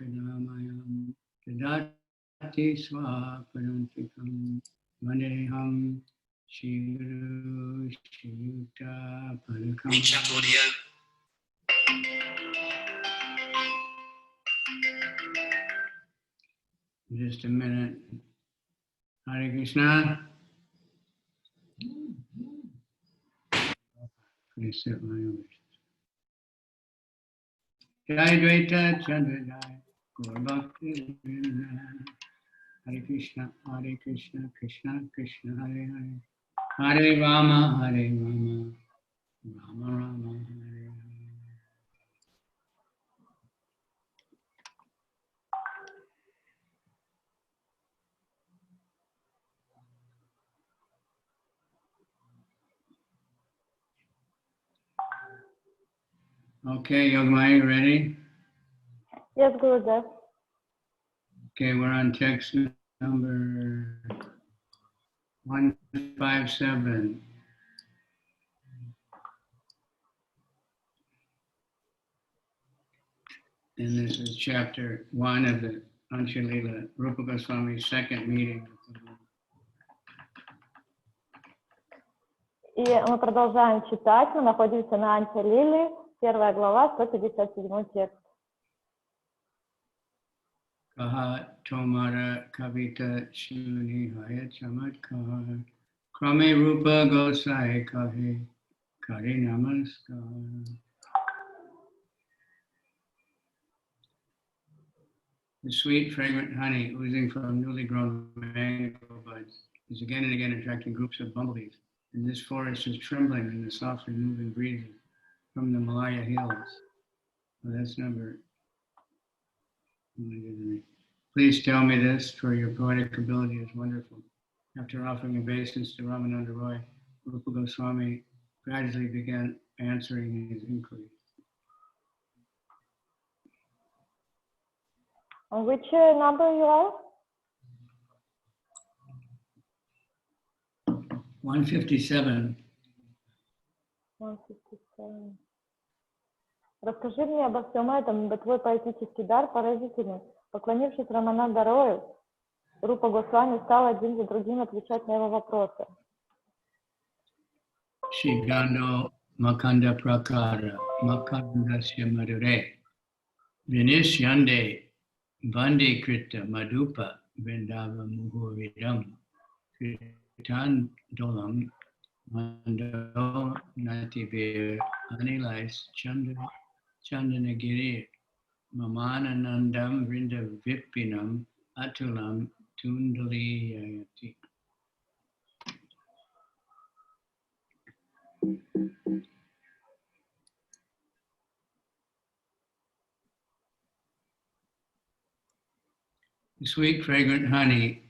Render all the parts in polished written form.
Kanamayam Tadati Swaparantikam Maneham Shiru Shiyuta Parakam. Just a minute. Hare Krishna. Please sit my own. Jai Dvaita Chandra Jai Gaur Bhakti Vrinda. Hare Krishna, Krishna Krishna, Hare Hare. Hare Rama, Rama Rama, Hare Hare. Okay, Yogamaya, ready? Yes, Gurudev. Okay, we're on text number 157. And this is chapter 1 of the Антья-лила Рупы Госвami's second meeting with the Lord. И мы продолжаем читать. Мы находимся на Антья-лиле, 1 глава, 157 текст. Kaha tomara kavita shuni haya chamatkar krame rupa gosai kahe kari namaskar. The sweet, fragrant honey oozing from newly grown mango buds is again and again attracting groups of bumblebees, and this forest is trembling in the softly moving breezes from the Malaya hills. Well, that's number. Please tell me this, for your poetic ability is wonderful. After offering obeisance to Ramananda Roy, Rupa Goswami gradually began answering his inquiries. On which number you are? 157. 157. Расскажи мне обо всем этом, ибо твой поэтический дар поразительный. Поклонившись Рамананда Рою, Рупа Госвами стал один за другим отвечать на его вопросы. Shigando Makanda Prakara Makandasya Madure Vinishyande Vande Krita Madupa Vrindava Muhuridam Kritandolam Mando Nativir Anilais Chandanagiri Mamananandam Vrinda Vipinam Atulam Tundaliyati. The sweet, fragrant honey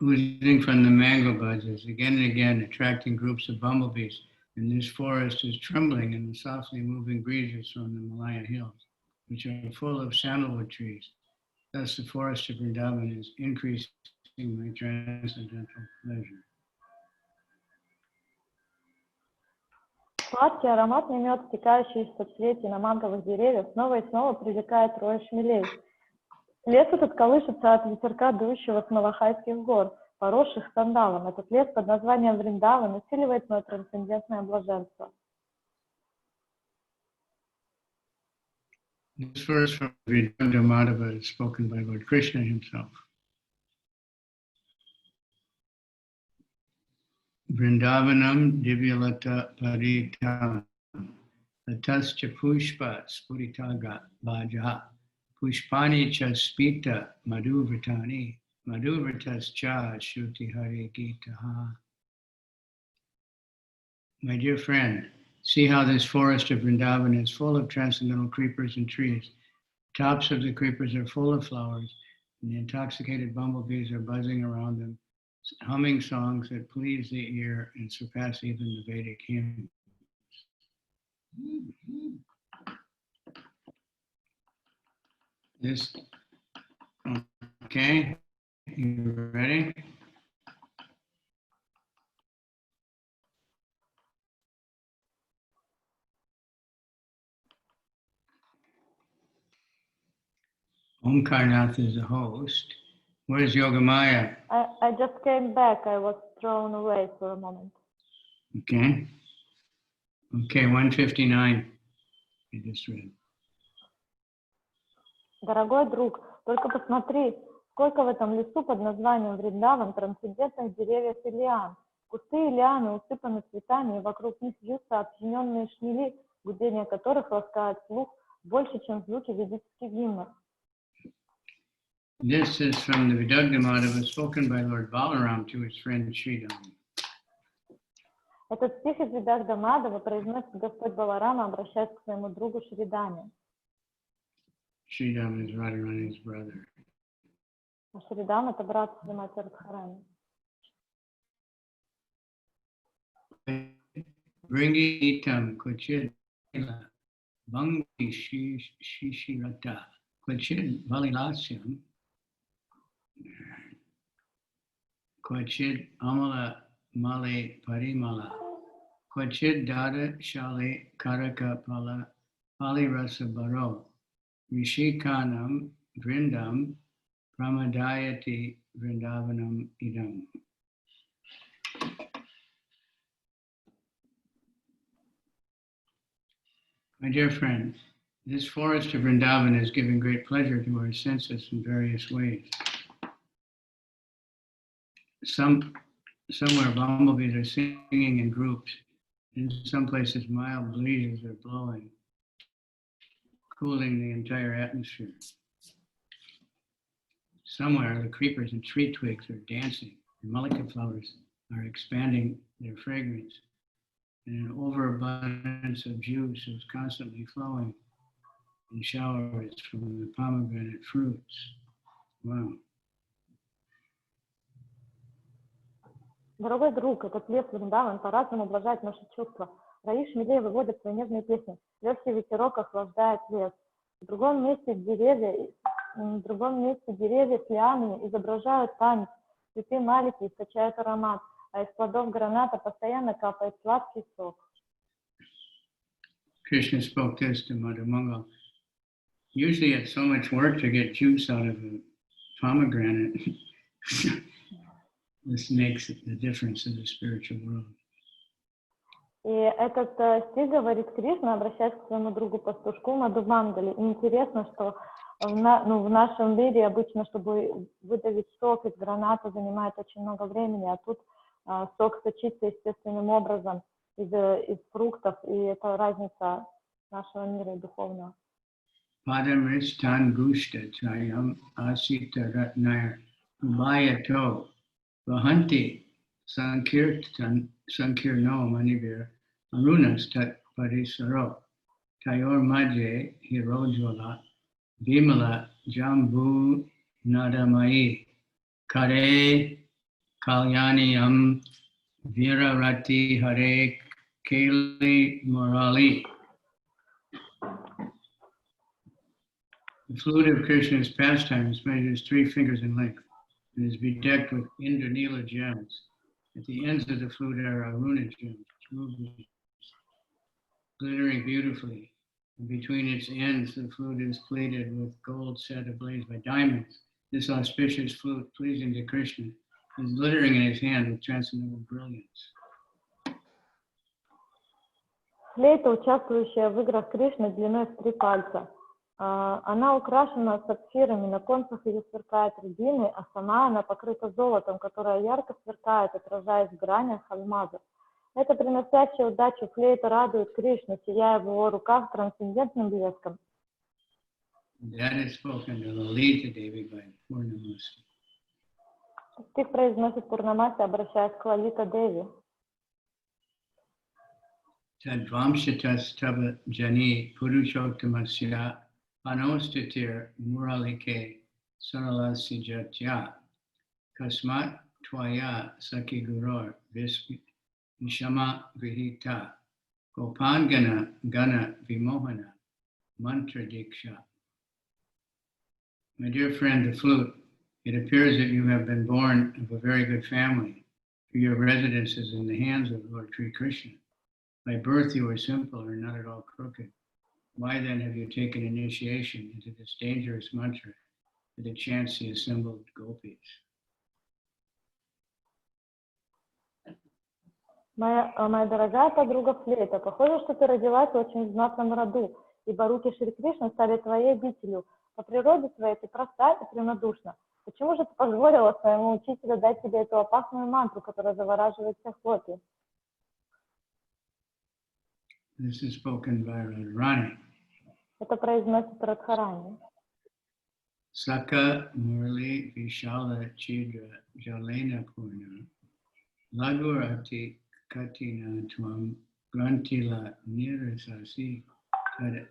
oozing from the mango buds is again and again attracting groups of bumblebees, and this forest is trembling in the softly moving breezes from the Malaya hills, which are full of sandalwood trees. Thus, the forest of Vrindavan is increasing my transcendental pleasure. Сладкий ароматный мед, стекающий из соцветий на манговых деревьях, снова и снова привлекает роя шмелей. Лес этот колышется от ветерка, дующего с Малахайских гор, поросших сандалом. Этот лес под названием Вриндаван усиливает мое трансцендентное блаженство. This verse from Vidanta Madhava is spoken by Lord Krishna himself. Vrindavanam divyalata paritam latascha pushpa spuritaga vaja pushpani cha spita madhuvritani madhuvritas cha shuti hari gitaha. My dear friend, see how this forest of Vrindavan is full of transcendental creepers and trees. The tops of the creepers are full of flowers, and the intoxicated bumblebees are buzzing around them, humming songs that please the ear and surpass even the Vedic hymns. This, okay, you ready? Omkarnath is the host. Where's Yogamaya? I just came back. I was thrown away for a moment. Okay. Okay, 159. I just read. Дорогой друг, только посмотри, сколько в этом лесу под названием Вриндаван трансцендентных деревьев и лиан. Кусты и лианы усыпаны цветами, и вокруг них вьются опьяненные шмели, гудение которых ласкает слух больше, чем звуки ведических гимнов. This is from the Vidagdhammadava spoken by Lord Balaram to his friend Sridham. Этот стих из Видагдамадава произносит Господь Баларама, обращаясь к своему другу Шридаме. Sridham is Radharani's brother. А Шридам — это брат Шримати Радхарани. Bringitam Kochid Bhangi Shishirata Kochid Valilasyam Kochid Amala Male Parimala Kochid Dada Shali Karaka Pala Pali Rasa Baro Rishikanam Vrindam Pramadayati Vrindavanam Idam. My dear friends, this forest of Vrindavan is giving great pleasure to our senses in various ways. Somewhere bumblebees are singing in groups. In some places mild breezes are blowing, cooling the entire atmosphere. Somewhere the creepers and tree twigs are dancing, and mullica flowers are expanding their fragrance, and an overabundance of juice is constantly flowing in showers from the pomegranate fruits. Wow. Дорогой друг, этот лес Вриндаван по-разному ублажает наши чувства. Раи шмелей выводят свои нежные песни. Легкий ветерок охлаждает лес. В другом месте деревья с лианами изображают танец. Цветы малики источают аромат, а из плодов граната постоянно капает сладкий сок. Krishna spoke this to Madhumangal. Usually it's so much work to get juice out of a pomegranate. This makes the difference in the spiritual world. И этот стих говорит Кришна, обращаясь к своему другу пастушку Мадхумангали. И интересно, что в нашем мире обычно, чтобы выдавить сок из граната, занимает очень много времени, а тут сок сочится естественным образом из фруктов, и это разница нашего мира и духовного. Padamristan gushta chayam asita ratnaya ubayato vahanti sankirno manivir arunas tat parisaro tayor madje hirojvala vimala jambu nadamayi kare kalyaniyam virarati hare keli morali. The flute of Krishna's pastimes measures 3 fingers in length and is bedecked with Antya-lila gems. At the ends of the flute are Aruna gems, rubies, glittering beautifully. And between its ends, the flute is plated with gold set ablaze by diamonds. This auspicious flute, pleasing to Krishna, is glittering in his hand with transcendental brilliance. Флейта, участвующая в играх Кришны длиной в 3 пальца. Она украшена сапфирами, на концах ее сверкают рубины, а сама она покрыта золотом, которое ярко сверкает, отражаясь в гранях алмазов. Это приносящая удачу флейта радует Кришну, сияя в его руках трансцендентным блеском. Стих произносит Пурнамаси, обращаясь к Лалита Деви. Tadvamshatas tava jani purushottamasya anostatir muralike saralasijatya kasmat tvaya sakiguror vishama vihita gopangana gana vimohana mantra diksha. My dear friend, the flute, it appears that you have been born of a very good family, for your residence is in the hands of Lord Sri Krishna. By birth you are simple or not at all crooked. Why then have you taken initiation into this dangerous mantra for the chants the assembled gopis. Моя дорогая подруга флейта, похоже, что ты родилась в очень знатном роду, ибо руки Шри Кришны стали твоей обителью. По природе своей ты проста и прямодушна. Почему же ты позволила своему учителю дать тебе эту опасную мантру, которая завораживает всех гопи? This is spoken by Radharani. Это произносит Радхарани. Saka Murli Vishala Chidra Jalena Purna Lagurati Katina Tvam Grantila Nirasasi Tad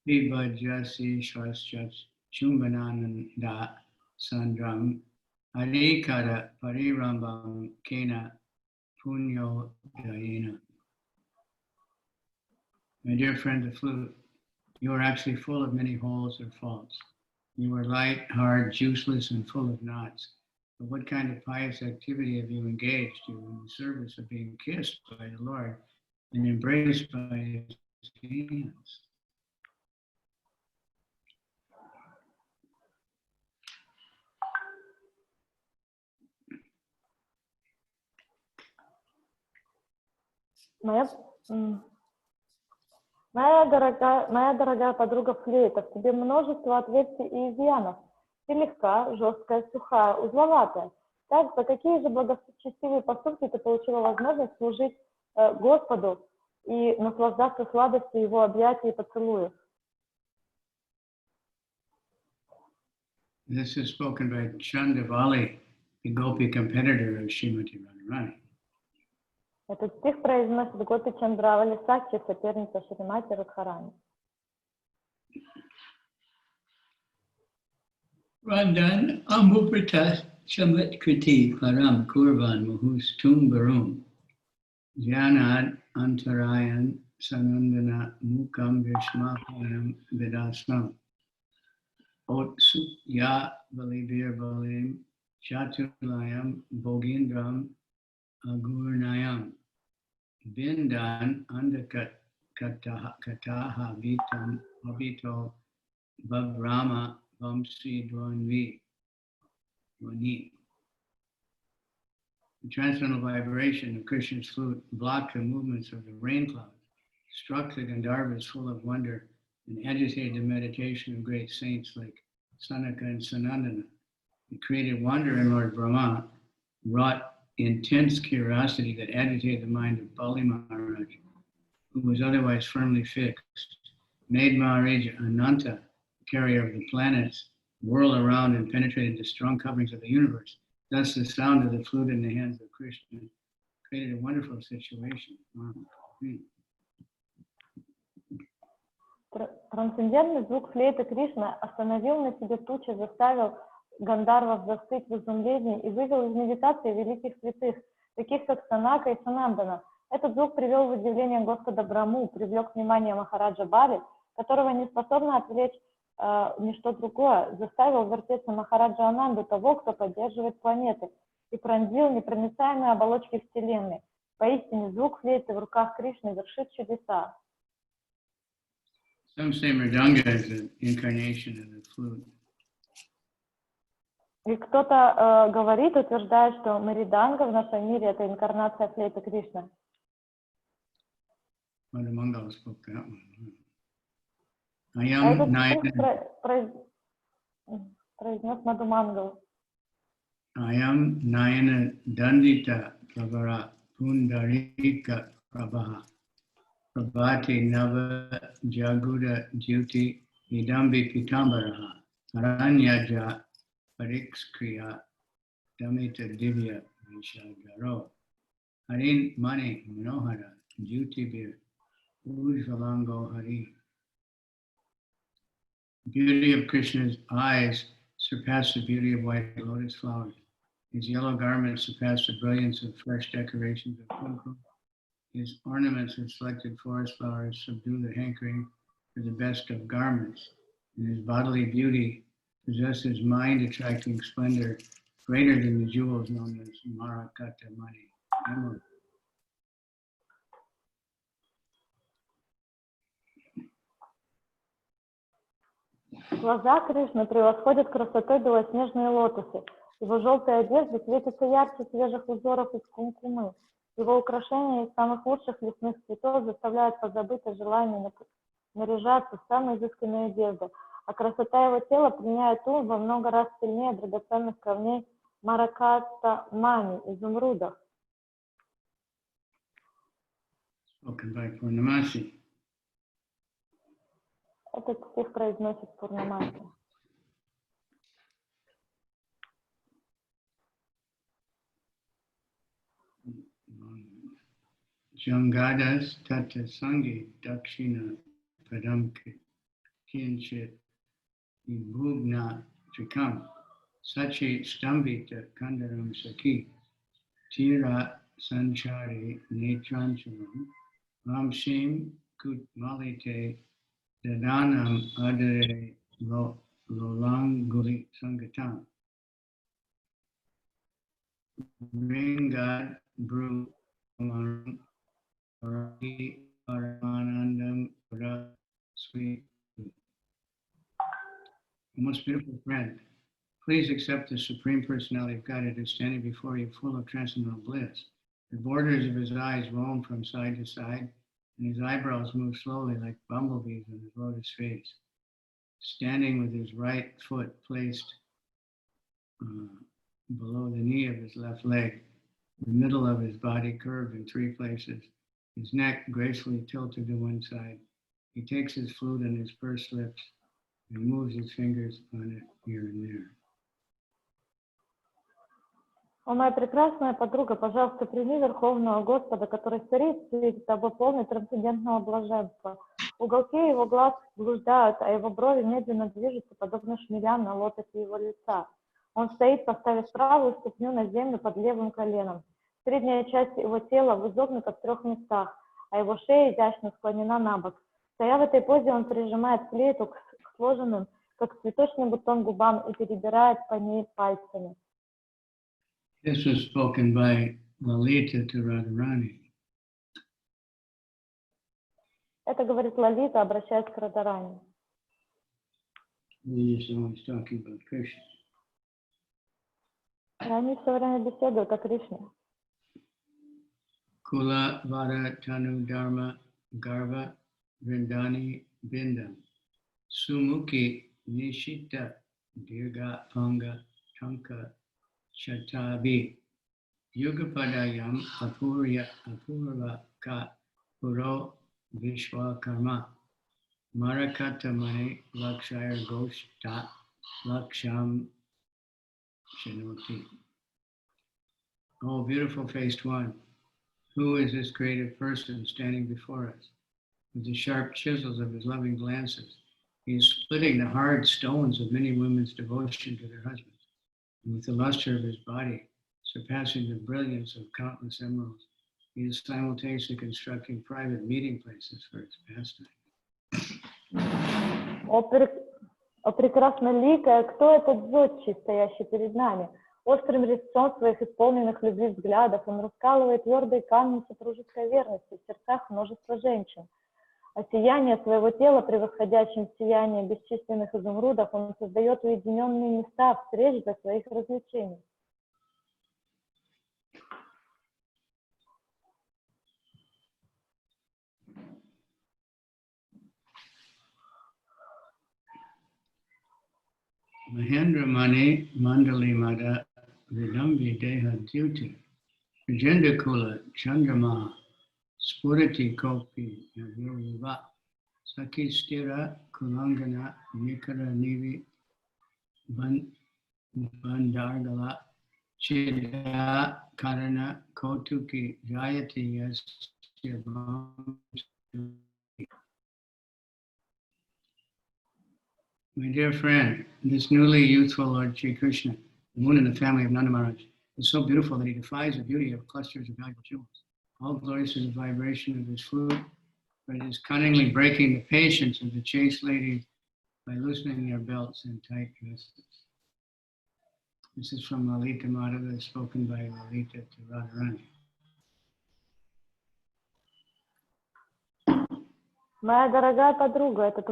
Apibhajasi Shvaschat Chumbanananda Sandram Adikara Parirambam Kena Punyo Dayena. My dear friend, the flute, you are actually full of many holes or faults. You are light, hard, juiceless, and full of knots. But what kind of pious activity have you engaged you in the service of being kissed by the Lord and embraced by His hands? Моя дорогая подруга флейта, в тебе множество отверстий и изъянов. Ты легка, жесткая, сухая, узловатая. Так, за какие же благочестивые поступки ты получила возможность служить Господу и наслаждаться сладостью Его объятий и поцелуев? This is spoken by Chandavali, the Gopi competitor of Srimati Radharani. Этот стих произносит Гопи Чандравали Сакхи, соперница Шримати Радхарани. Randan Ambuprata Chamatkriti Param Kurvan Muhus Tum Barum Janad Antarayan Sanandana Mukam Vishmapanam Vidasam Otsu Ya Balibir Balim Chatulayam Bogindram Agurnayam Bindan Andakat Kataha Vitam Abito Babrama Vamsi Dwanvi. The transcendental vibration of Krishna's flute blocked the movements of the rain clouds, struck the Gandharvas full of wonder, and agitated the meditation of great saints like Sanaka and Sanandana. It created wonder in Lord Brahma, wrought intense curiosity that agitated the mind of Bali Maharaj, who was otherwise firmly fixed, made Maharaja Ananta, carrier of the planets, whirl around and penetrated the strong coverings of the universe. Thus, the sound of the flute in the hands of Krishna created a wonderful situation. Трансцендентный звук флейты Кришны остановил на себе тучи, заставил Гандharвов застыть в изумлении и вывел из медитации великих святых, таких как Санака и Санандана. Этот звук привел в удивление Господа Брахму, привлек внимание Махараджа Бали, которого не способно отвлечь ничто другое, заставил вертеться Махараджа Ананду, того, кто поддерживает планеты, и пронзил непроницаемые оболочки Вселенной. Поистине, звук флейты в руках Кришны вершит чудеса. Some say Mridanga is an incarnation of the flute. И кто-то говорит, утверждает, что Мриданга в нашем мире это инкарнация флейты Кришны. Madhumangala spoke that one. Этот стих произнес Мадхумангал. Ayam Nayana Dandita Pravara Pundarika Prabha Prabhati Nava Jaguda Jyoti Idambi Pitambaraha Aranyaja Parikskriya Damita Divya Vishagaro Harin Mani Manohara Jyotibir Ujvalango Hari. The beauty of Krishna's eyes surpassed the beauty of white lotus flowers. His yellow garments surpassed the brilliance of fresh decorations of kumkum. His ornaments of selected forest flowers subdue the hankering for the best of garments. And his bodily beauty possesses mind-attracting splendor greater than the jewels known as Marakata money. Emerald. Глаза Кришны превосходят красотой белоснежные лотосы. Его желтая одежда светится ярче свежих узоров из кумкумы. Его украшения из самых лучших лесных цветов заставляют позабыть о желании наряжаться в самые изысканные одежды. А красота его тела пленяет ум во много раз сильнее драгоценных камней мараката мани, изумрудов. Этот стих произносит Пурнамаси. Jangadas tata sangi dakshina padam kinchit ibhugna trikam sachi stambita kandaram saki tira sanchari netranchalam ramshim kutmalite dadanam adare lolanguli sangatam Ringad Bru Paramanandam Sweet. Most beautiful friend, please accept the Supreme Personality of Godhead who is standing before you full of transcendental bliss. The borders of his eyes roam from side to side, and his eyebrows move slowly like bumblebees on his lotus face. Standing with his right foot placed below the knee of his left leg, the middle of his body curved in three places, his neck gracefully tilted to one side. He takes his flute on his pursed lips and moves his fingers on it here and there. О, моя прекрасная подруга, пожалуйста, прими Верховного Господа, который царит перед тобой полный трансцендентного блаженства. Уголки его глаз блуждают, а его брови медленно движутся, подобно шмелям на лотосе его лица. Он стоит, поставив правую ступню на землю под левым коленом. Средняя часть его тела изогнута в трех местах, а его шея изящно склонена на бок. Стоя в этой позе, он прижимает флейту к сложенным, как цветочный бутон, губам и перебирает по ней пальцами. This was spoken by Lalita to Radharani. Это говорит Лалита, обращаясь к Радарани. He is always talking about Krishna. Они все время беседуют о Кришне. Kula Vara Tanu Dharma Garva Vrindani Bindam Sumukhi Nishita Dirga Panga Tanka Chatabi Yugapadayam Apurva Ka Puro Vishwakarma Marakatamani Lakshaya Goshta Laksham Shinoti. Oh, beautiful faced one, who is this creative person standing before us? With the sharp chisels of his loving glances, he is splitting the hard stones of many women's devotion to their husbands. And with the luster of his body, surpassing the brilliance of countless emeralds, he is simultaneously constructing private meeting places for his pastime. О, прекрасноликая, кто этот зодчий, стоящий перед нами? Острым резцом своих исполненных любви взглядов он раскалывает твердые камни супружеской верности в сердцах множества женщин. А сияние своего тела, превосходящим сияние бесчисленных изумрудов, он создает уединенные места встреч для своих развлечений. Mahendra Mani Mandali Mada Vidambi Deha Dyuti Vijenda Kula Chandrama Spurati Kopi Yaviva Saki Stira Kulangana Nikara Nivi Bandargala Chida Karana Kotuki Jayati Yasyabam. My dear friend, this newly youthful Lord Sri Krishna, the moon in the family of Nanda Maharaj, is so beautiful that he defies the beauty of clusters of valuable jewels. All glorious is the vibration of his flute, but it is cunningly breaking the patience of the chaste ladies by loosening their belts and tight dresses. This is from Lalita Madhava, spoken by Lalita to Radharani. Моя дорогая подруга, этот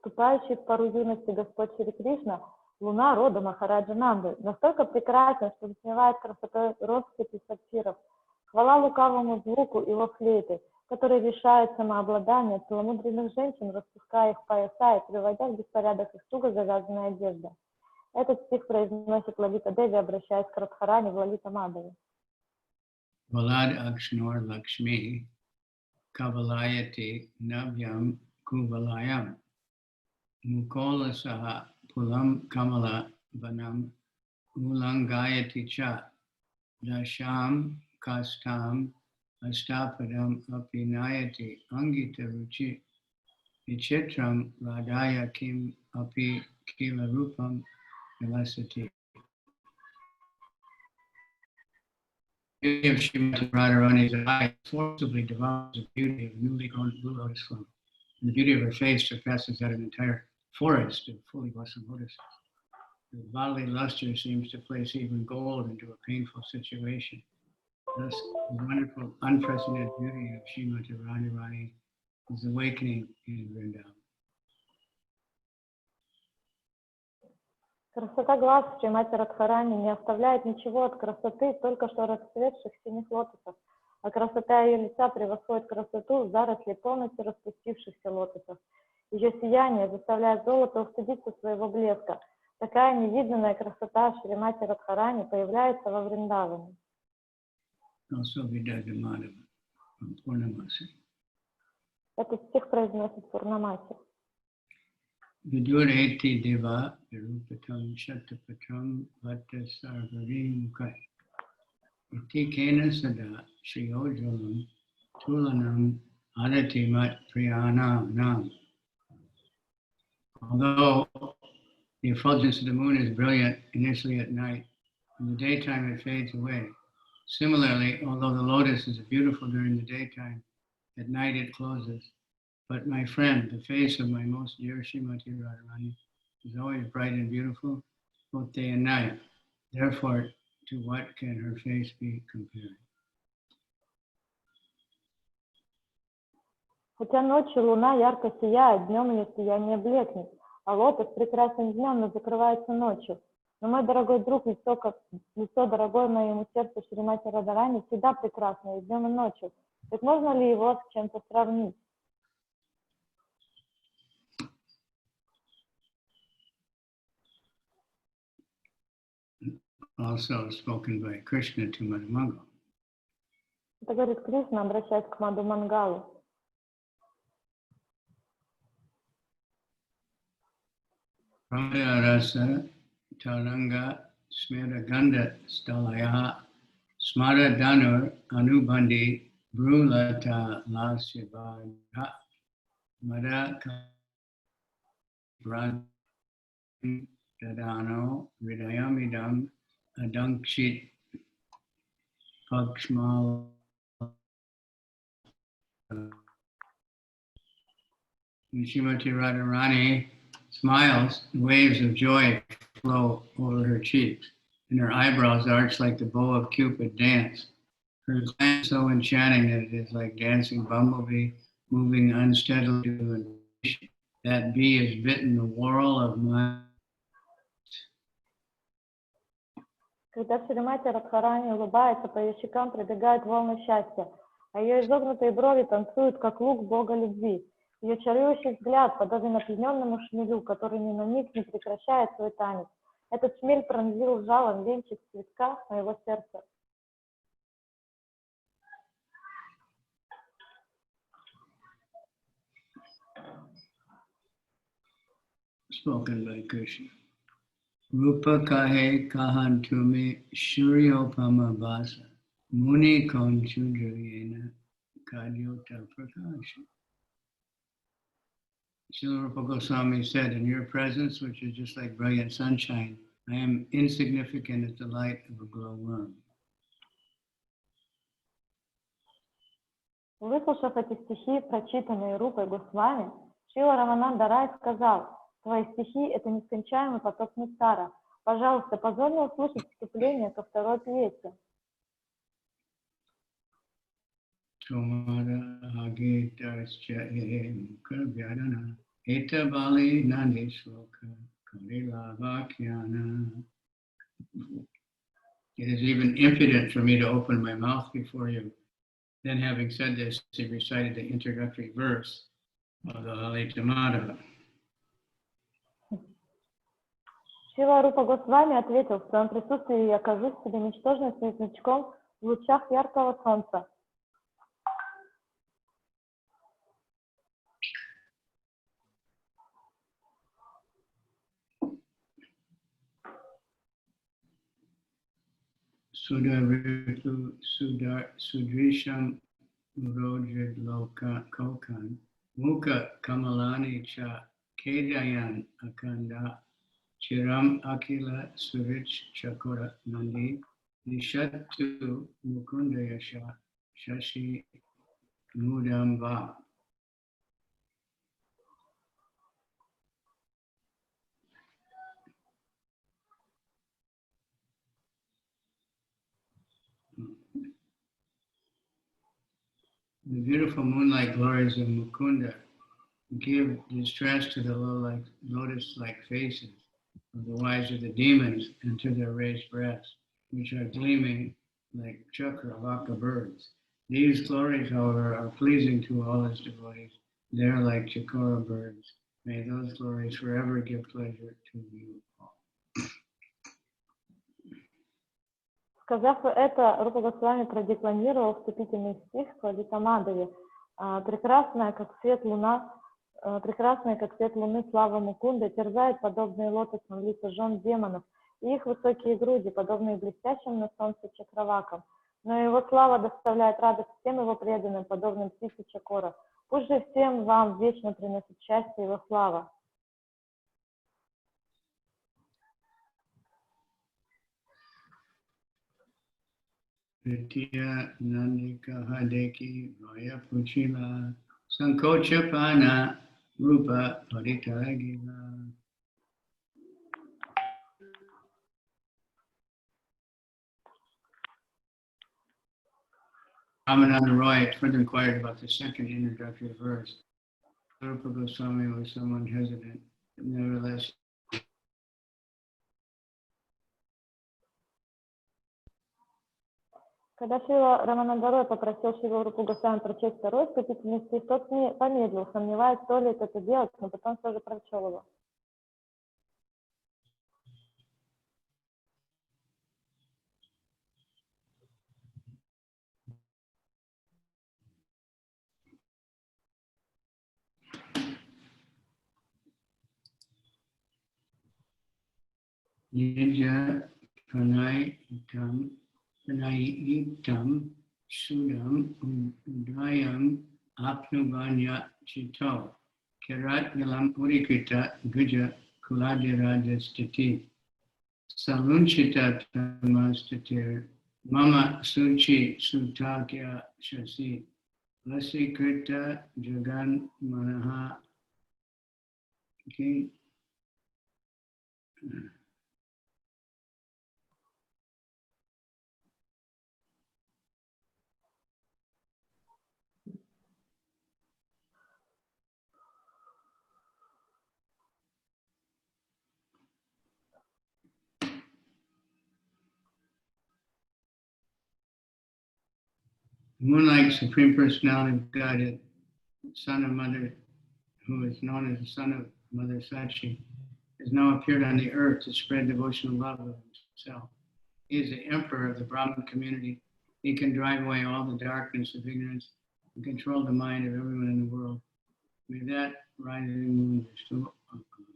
Вступающий в пару юности Господь Шри Кришна, луна рода Махараджа Нанды, настолько прекрасна, что затмевает красотой россыпи сапфиров. Хвала лукавому звуку его флейты, который решает самообладание целомудренных женщин, распуская их пояса и приводя в беспорядок их туго завязанная одежда. Этот стих произносит Лалита Деви, обращаясь к Радхарани в Лалита Мадхаве. Valad Akshnor Lakshmi Kavalayati Navyam Kuvalayam Mukola Saha Pulam Kamala Vanam Ulangayati Cha Dasham Kastam Astapadam Apinayati Angita Ruchi Vichitram Radaya Kim Api Kila Rupam Velasati. If Srimati Radharani's eyes forcibly devours the beauty of newly grown blue lotus flower, and the beauty of her face surpasses that of an entire forest of fully blossomed lotuses. The bodily luster seems to place even gold into a painful situation. Thus, the wonderful, unprecedented beauty of Srimati Radharani is awakening in Vrindavan. Красота глаз Шримати Радхарани не оставляет ничего от красоты только что расцветших синих лотосов, а красота ее лица превосходит красоту зарослей полностью распустившихся лотосов. Ее сияние заставляет золото устыдиться своего блеска. Такая невиданная красота Шримати Радхарани появляется во Вриндаване. Этот стих произносит Пурнамаси. Vidureti deva virupatam shatapatam vata sarvarim mukai. Iti kena sada shriyojalam tulanam adati mat priyanam nam. Although the effulgence of the moon is brilliant initially at night, in the daytime it fades away. Similarly, although the lotus is beautiful during the daytime, at night it closes. But my friend, the face of my most dear Srimati Radharani is always bright and beautiful, both day and night. Therefore, to what can her face be compared? Хотя ночью луна ярко сияет, днем ее сияние блекнет, а лотос прекрасен днем, но закрывается ночью. Но мой дорогой друг, лицо дорогое моему сердцу Шримати Радхарани всегда прекрасно и днем, и ночью. Так можно ли его с чем-то сравнить? Also spoken by Krishna to Madhumangal. Это говорит Кришна, обращаясь к Мадху Мангалу. Rasa Taranga Smera Ganda Stalaya Smara Danur Anubandi Brulata Lasivadha Mada Brad Dadano Ridayamidam Adankshit Pakshmal. Srimati Radharani smiles, waves of joy flow over her cheeks, and her eyebrows arch like the bow of Cupid dance. Her glance is so enchanting that it is like dancing bumblebee, moving unsteadily to an ocean. That bee has bitten the whorl of my. Когда Шримати Радхарани улыбается, по ее щекам пробегают волны счастья, а ее изогнутые брови танцуют, как лук Бога любви. Ее чарующий взгляд подобен опьяненному шмелю, который ни на миг не прекращает свой танец. Этот шмель пронзил жалом венчик цветка моего сердца. Spoken by Krishna. Rupa kahe kahantumi shuryopama vasa muni konchudriyena kadyota prakasha. Srila Rupa Goswami said, in your presence, which is just like brilliant sunshine, I am insignificant as the light of a glowworm. Выслушав эти стихи, прочитанные Рупой Госвами, Шрила Рамананда Рай сказал: «Твои стихи — это нескончаемый поток нектара. Пожалуйста, позволь мне услышать вступление ко второй пьесе». Eta Bali Nandi Sloka Kalila Vakyana. It is even impudent for me to open my mouth before you. Then, having said this, he recited the introductory verse of the Lalita Madhava. Шрила Рупа Госвами ответил: в своем присутствии я кажусь себе ничтожным светлячком в лучах яркого солнца. Sudrisham Rojid Loka Kokan Mukha Kamalani Cha Kedayan Akanda Chiram Akila Surich Chakora Nandi Nishatu Mukundayasha Shashi Mudamba. The beautiful moonlight glories of Mukunda give distress to the lotus-like faces of the wives of the demons and to their raised breasts, which are gleaming like chakravaka birds. These glories, however, are pleasing to all his devotees. They are like chakora birds. May those glories forever give pleasure to you all. Сказав это, Рупа Госвами продекламировал вступительный стих к Кавитамадове. Прекрасная, как свет луны, слава Мукунды терзает подобные лотосам лица жен демонов, и их высокие груди, подобные блестящим на солнце чакравакам. Но его слава доставляет радость всем его преданным, подобным птице чакора. Пусть же всем вам вечно приносит счастье его слава. Vidya Nandika Hadeki Vaya Puchila Sankochapana Rupa Paritagila. Ramananda Roy further inquired about the second introductory verse. Rupa Goswami was somewhat hesitant, but nevertheless Когда Шрила Рамананда Рой попросил Шрилу Рупу Госвами прочесть второй вступительный стих, тот не помедлил, сомневаясь, стоит это делать, но потом все же прочел его. Nidya Panayitam Sudam Udayam Apnubanya Chito Kirat Nilam Urikita Guja Kuladiraja Stiti Salunchita Tamastatir Mama Suchi Sutakya Shasi Lasikrita Jagan Manaha King. Moonlight Supreme Personality of Godhead, son of Mother, who is known as the son of Mother Sachi, has now appeared on the earth to spread devotional love of himself. He is the emperor of the Brahmin community. He can drive away all the darkness of ignorance and control the mind of everyone in the world. May that rising moon bestow upon you.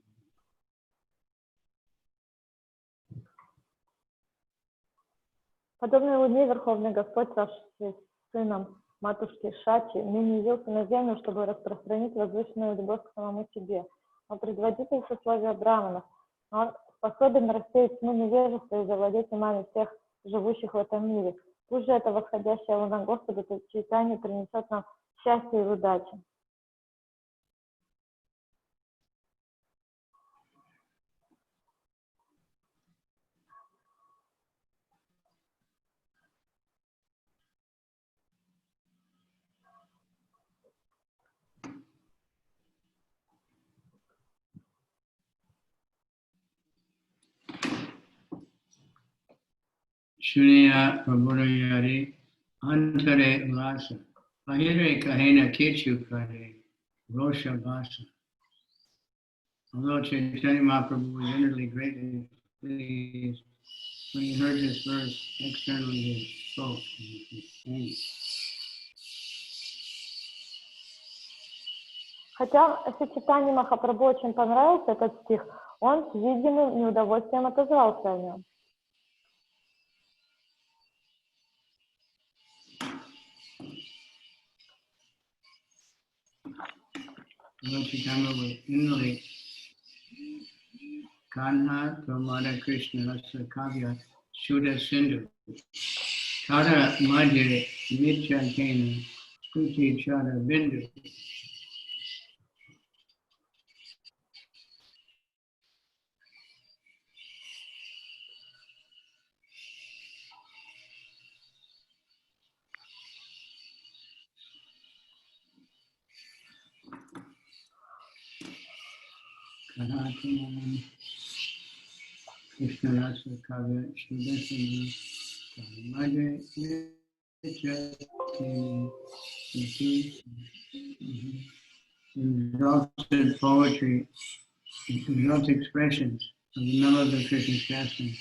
Подобно Луне, Верховный Господь, рожденный сыном матушки Шачи, ныне явился на землю, чтобы распространить возвышенную любовь к самому себе. Он предводитель сословия браманов. Он способен рассеять тьму невежества и завладеть умами всех живущих в этом мире. Пусть же эта восходящая луна Господа Чайтанья принесет нам счастье и удачу. Shuniya Prabhurayari Antare Ulasa Bahire Kahena Kechu Kare Rosha Basa. Although Chaitanya Mahaprabhu was inwardly greatly pleased, when he heard this verse, externally he spoke. Хотя Чайтанье Махапрабху очень понравился этот стих, он с видимым неудовольствием отозвался о нем. Lord Chaitanya was inwardly Kanha Pramada Krishna Rasa Kavya Shuddha Sindhu Tara Madhya Mitya Kena Kuti Chara Bindu. Karatam Krishna Rasa Kavya Shuddha Sindhu Tara Madhya Mitya Kena Kuti exalted poetry, exalted expressions of the melody of Krishna's casting.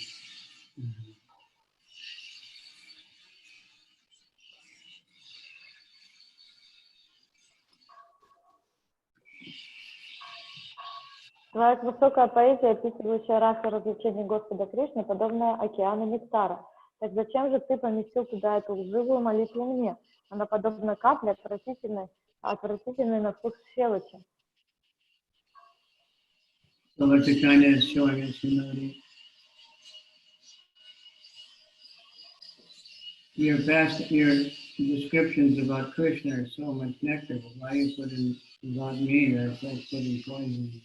Бывает высокая поэзия, описывающая расу развлечений Господа Кришны, подобная океану нектара. Так зачем же ты поместил туда эту лживую молитву мне? Она подобна капле отвратительной на вкус щелочи. Lord Chaitanya is showing us humility. Your descriptions about Krishna are so much nectar. Why you put in about me? That's like putting poison.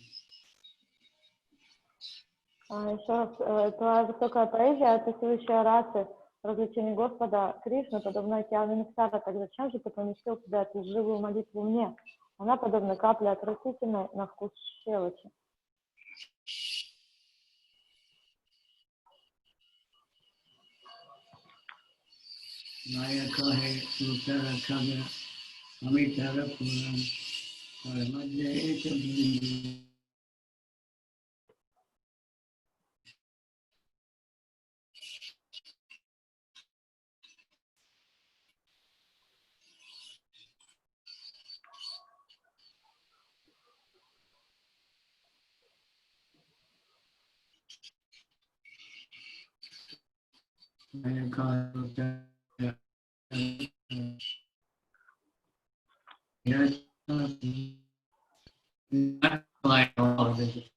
Еще раз, твоя высокая поэзия, описывающая расы развлечений Господа Кришны, подобно океану нектара. Так зачем же ты поместил туда эту лживую молитву мне? Она подобна капле отвратительной на вкус щелочи. Maya kahe Rupa Kavya Amitara Puram Paramadya Ekabhindu. Maya kahe Rupa not like all of it.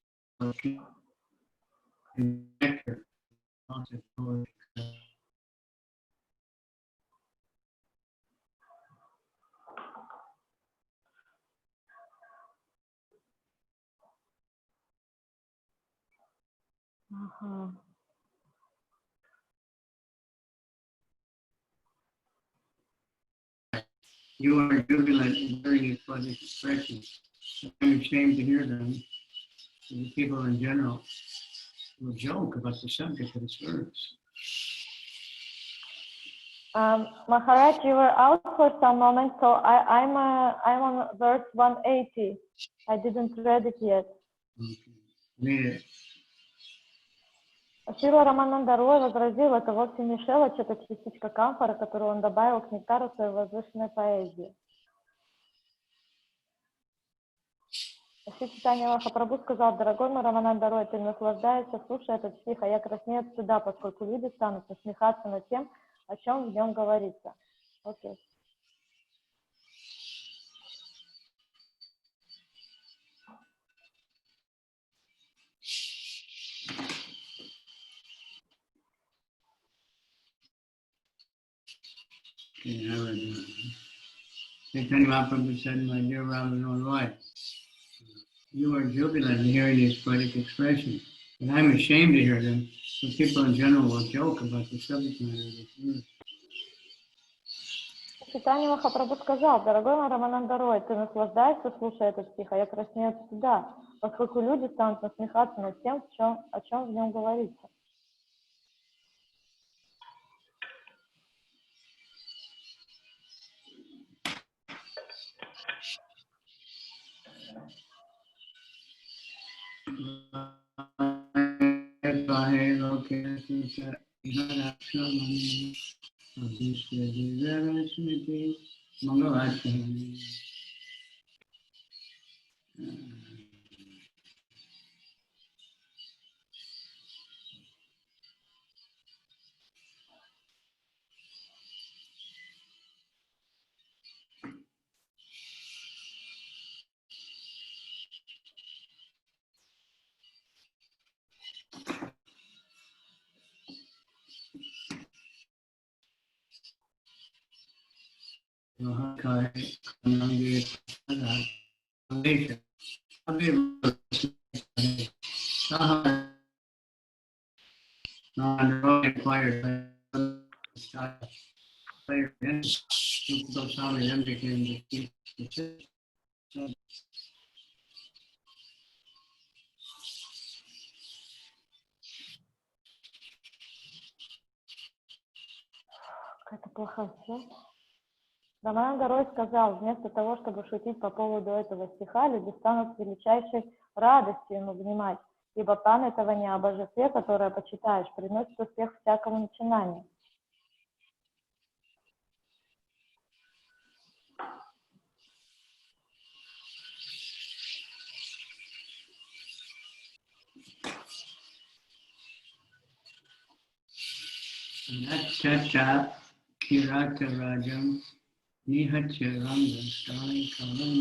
Nectar. You are jubilant in hearing these pleasant expressions. I'm ashamed to hear them. The people in general will joke about the subject of this verse. Maharaj, you were out for some moment, so I'm on verse 180. I didn't read it yet. Read it. Шрила Рамананда Рой возразил, это вовсе не шелочь, это частичка камфора, которую он добавил к нектару своей возвышенной поэзии. Шри Чайтанья Махапрабху сказал: дорогой мой Рамананда Рой, ты наслаждаешься, слушая этот стих, а я краснею от стыда, поскольку люди станут насмехаться над тем, о чем в нем говорится. Окей. Chaitanya Mahaprabhu said, my dear Ravana Roy, you are jubilant in hearing these poetic expressions, but I'm ashamed to hear them, so people in general will joke about the subject matter of this verse. Чайтанья Махапрабху сказал: дорогой мой Рамананда Рой, ты наслаждаешься, слушая этот стих, а я краснею от стыда, поскольку люди станут насмехаться над тем, о чем в нем говорится. Goswami then became the chief. Какая-то плохая связь. Рамананда Рой сказал, вместо того, чтобы шутить по поводу этого стиха, люди станут с величайшей радостью ему внимать, ибо памятование о божестве, которое почитаешь, приносит успех всякому начинанию. Natchata kirata rajam nihatya ranga stali kalam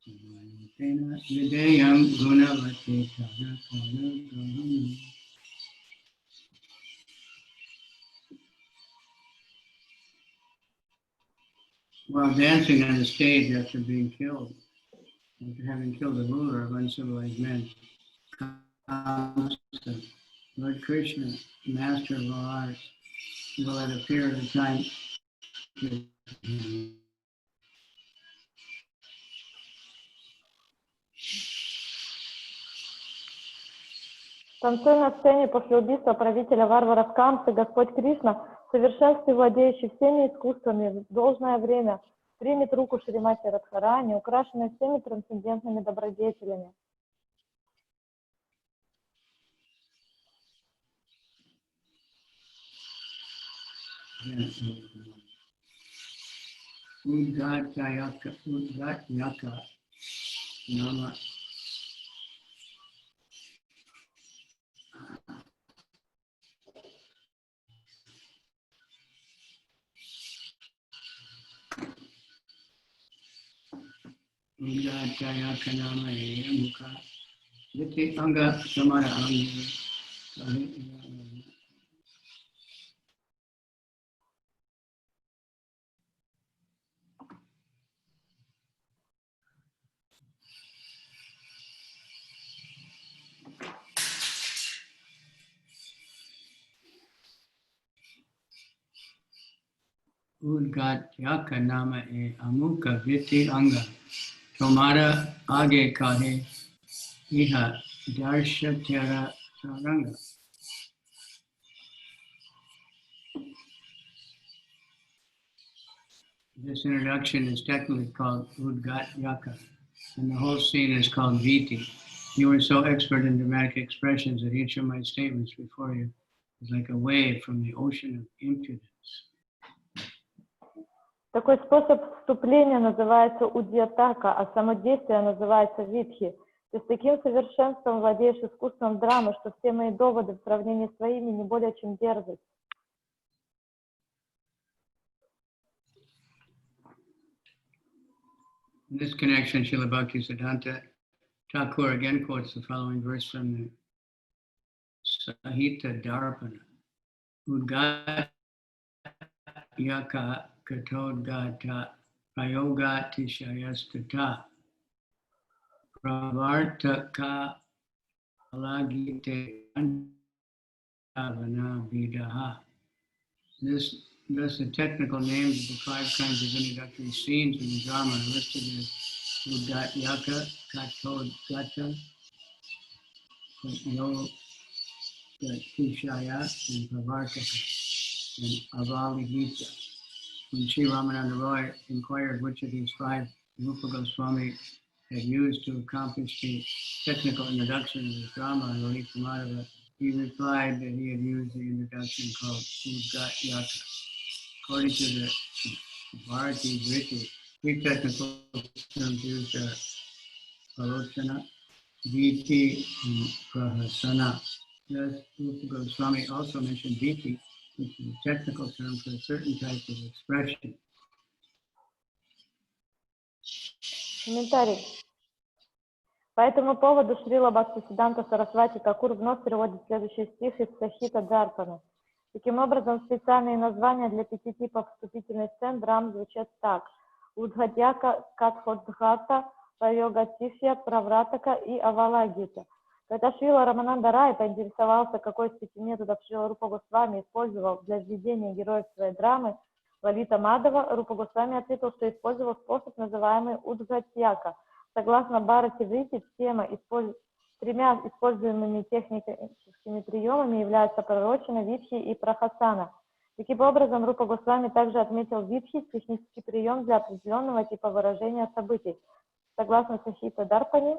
videna videyam gunavati kana kana. While dancing on the stage after being killed, after having killed the ruler of uncivilized men, Lord Krishna, master of all arts, will at a period of time Танцуя на сцене после убийства правителя варваров Камсы, Господь Кришна, в совершенстве владеющий всеми искусствами, в должное время примет руку Шримати Радхарани, украшенной всеми трансцендентными добродетелями. Udgatayaka nama Udgatayaka nama mukha yati anga samara anga. Udgatyaka nama amuka viti anga tomara age kahe iha darshatyara saranga. This introduction is technically called Udgatyaka, and the whole scene is called Viti. You are so expert in dramatic expressions that each of my statements before you is like a wave from the ocean of impudence. Такой способ вступления называется удьятака, а само действие называется витхи. Ты с таким совершенством владеешь искусством драмы, что все мои доводы в сравнении с твоими не более чем дерзость. In this connection, Srila Bhaktisiddhanta Thakur again quotes the following verse from the Sahita Dharpana. Udgat yaka katodgata prayogati shayastata pravartaka alagite antavana vidaha. Thus, the technical names of the 5 kinds of introductory scenes in the drama are listed as Udgatyaka, Katodgata, Yogatishaya, and Pravartaka, and Avaligita. when Sri Ramananda Roy inquired which of these 5 Rupa Goswami had used to accomplish the technical introduction of the drama, Lalita Madhava, he replied that he had used the introduction called Udgat-yaka. According to the Bharati Riti, 3 technical terms used are Parochana, Viti, and Prahasana. Thus, Rupa Goswami also mentioned Viti, which is a technical term for a certain type of expression. Комментарий. По этому поводу Шрила Бхактисиддханта Сарасвати Такур вновь переводит следующий стих из Сахита Дарпана. Таким образом, специальные названия для 5 типов вступительных сцен драм звучат так: Удхатьяка, Катходхата, Прайогатифья, Правратака и Авалагита. Когда Шрила Рамананда Рай поинтересовался, какой из 5 методов Шрила Рупа Госвами использовал для введения героев своей драмы Лалита Мадхава, Рупа Госвами ответил, что использовал способ, называемый Удгатьяка. Согласно Бхарати Врити, тремя используемыми техническими приемами являются пророчина, випхи и прахасана. Таким образом, Рупа Госвами также отметил випхи, технический прием для определенного типа выражения событий. Согласно Сахита Дарпани,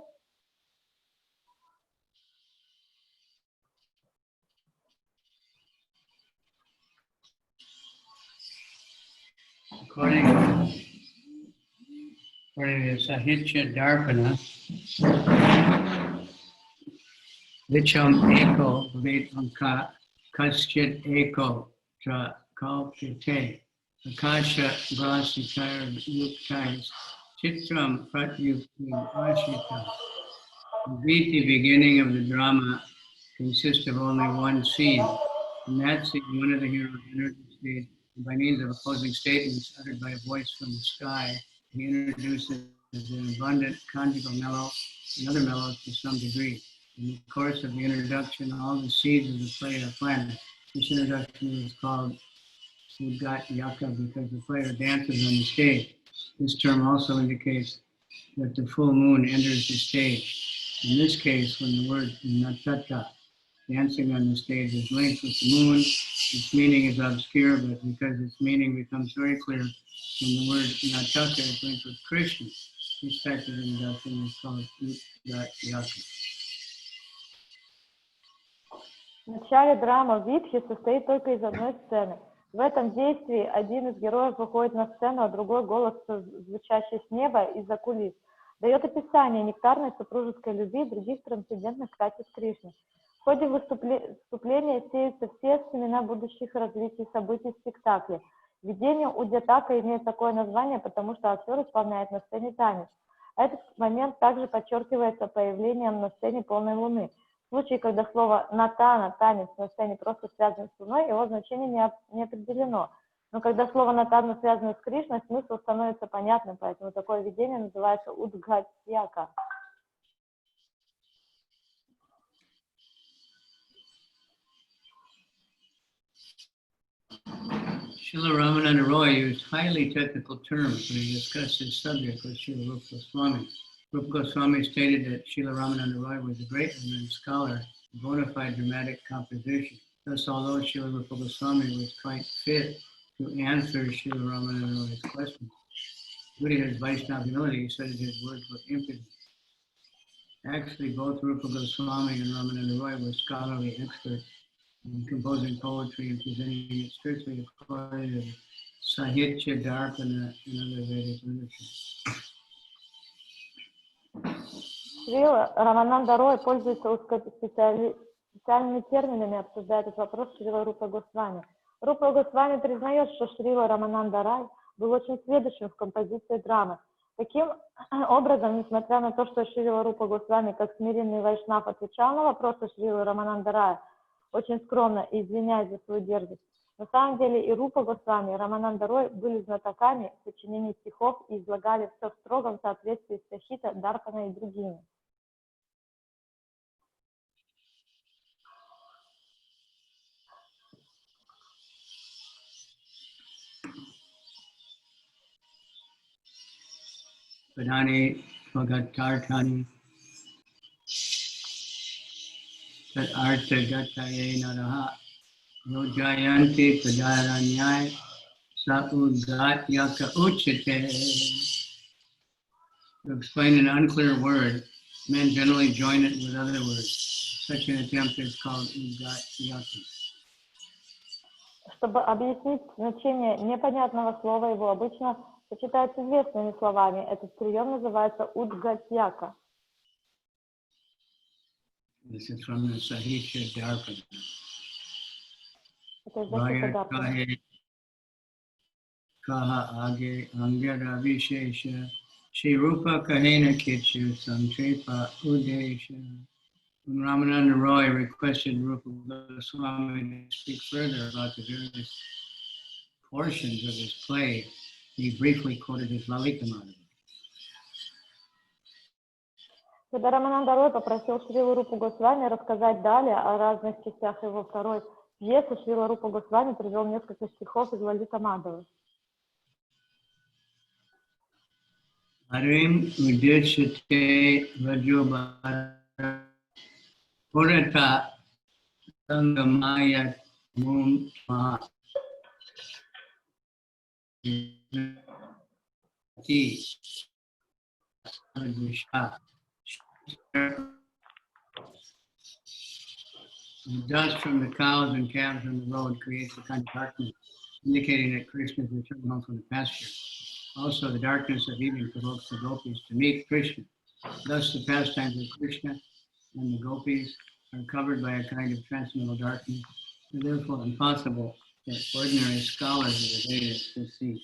According to Sahitya Darpana, Vicham Eko Vedanka Kaschit Eko Tra Kalpite Akasha Vasikar Yuktais Chitram Pratyukti Ashita. The Viti beginning of the drama consists of only one scene. In that scene, one of the heroes enters the stage, and by means of opposing statements uttered by a voice from the sky, he introduces an abundant conjugal mellow and other mellows to some degree. In the course of the introduction, all the seeds of the play are planted. This introduction is called Udgat-yaka because the player dances on the stage. This term also indicates that the full moon enters the stage. In this case, when the word natata, dancing on the stage, is linked with the moon, its meaning is obscure, but because its meaning becomes very clear when the word nataka is linked with Krishna, this type of introduction is called Udgat-yaka. в начале драма Випхи состоит только из одной сцены. В этом действии один из героев выходит на сцену, а другой, голос, звучащий с неба из-за кулис, дает описание нектарной супружеской любви и других трансцендентных качеств Кришны. В ходе выступления сеются все семена будущих развитий событий в спектакле. Введение Удьятака имеет такое название, потому что актер исполняет на сцене танец. Этот момент также подчеркивается появлением на сцене полной луны. В случае, когда слово «натана», «танец» на сцене просто связано с луной, его значение не определено. Но когда слово «натана» связано с Кришной, смысл становится понятным, поэтому такое видение называется «удгатьяка». Srila Ramananda Roy used highly technical terms when he discussed his subject with Srila Rupa Goswami. Rupa Goswami stated that Srila Ramananda Roy was a great learned scholar, a bona fide dramatic composition. Thus, although Srila Rupa Goswami was quite fit to answer Srila Ramananda Roy's questions, due to his Vaishnava humility, he said that his words were impudent. Actually, both Rupa Goswami and Ramananda Roy were scholarly experts in composing poetry and presenting it strictly according to Sahitya Darpana and other Vedic literature. Шрила Рамананда Рой пользуется специальными терминами, обсуждая этот вопрос с Шрила Рупой Госвами. Рупа Госвами признает, что Шрила Рамананда Рай был очень сведущим в композиции драмы. Таким образом, несмотря на то, что Шрила Рупа Госвами как смиренный вайшнав отвечал на вопросы Шрилы Рамананда Рая очень скромно и извиняясь за свою дерзость, на самом деле и Рупа Госвами, и Рамананда Рой были знатоками сочинений стихов и излагали все в строгом соответствии с Сахита, Дарпана и другими. Padani Bhagatartani Tat Artha Gataye Naraha Yojayanti Padaranyai Sa-ugat-yaka uchate. To explain an unclear word, men generally join it with other words. Such an attempt is called ugat-yaka. Чтобы объяснить значение непонятного слова, его обычно сочетают с известными словами. Этот прием называется удгатьяка. This is from the Sahitya Darpana. Это из Захита Дарпана. Kaha age angyara vishesha Shri Rupa kahena kitchu samchepa udesha. When Ramananda Roy requested Rupa Goswami to speak further about the various portions of his play, he briefly quoted his Lalita-mata. Когда Рамананда Рой попросил Шрилу Рупу Госвами рассказать далее о разных частях его второй пьесы, Шрила Рупа Госвами привел несколько стихов из Лалита-мадавы. Arim udeshate vajobhara purata sangamayat mum maha. The dust from the cows and calves on the road creates a kind of darkness, indicating that Krishna is returning home from the pasture. Also, the darkness of evening provokes the gopis to meet Krishna. Thus, the pastimes of Krishna and the gopis are covered by a kind of transcendental darkness, and therefore impossible that ordinary scholars of the Vedas could see.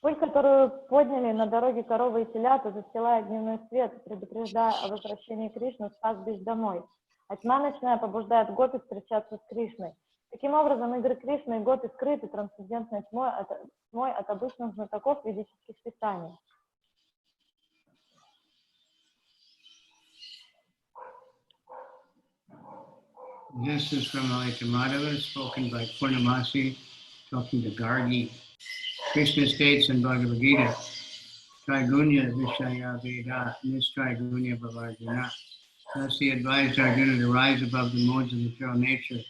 Пыль, которую подняли на дороге коровы и телята, застилает дневной свет, предупреждая о возвращении Кришны с пастбищ домой. А тьма ночная побуждает гопи встречаться с Кришной. Таким образом, игры Кришны и гопи скрыты трансцендентной тьмой от обычных знатоков ведических писаний. This is from Lalita-mata, spoken by Purnamasi, talking to Gargi. Krishna states in Bhagavad Gita, Trigunya Vishaya Veda, Nistrigunya Bhavarjuna. Thus he advised Arjuna to rise above the modes of material nature,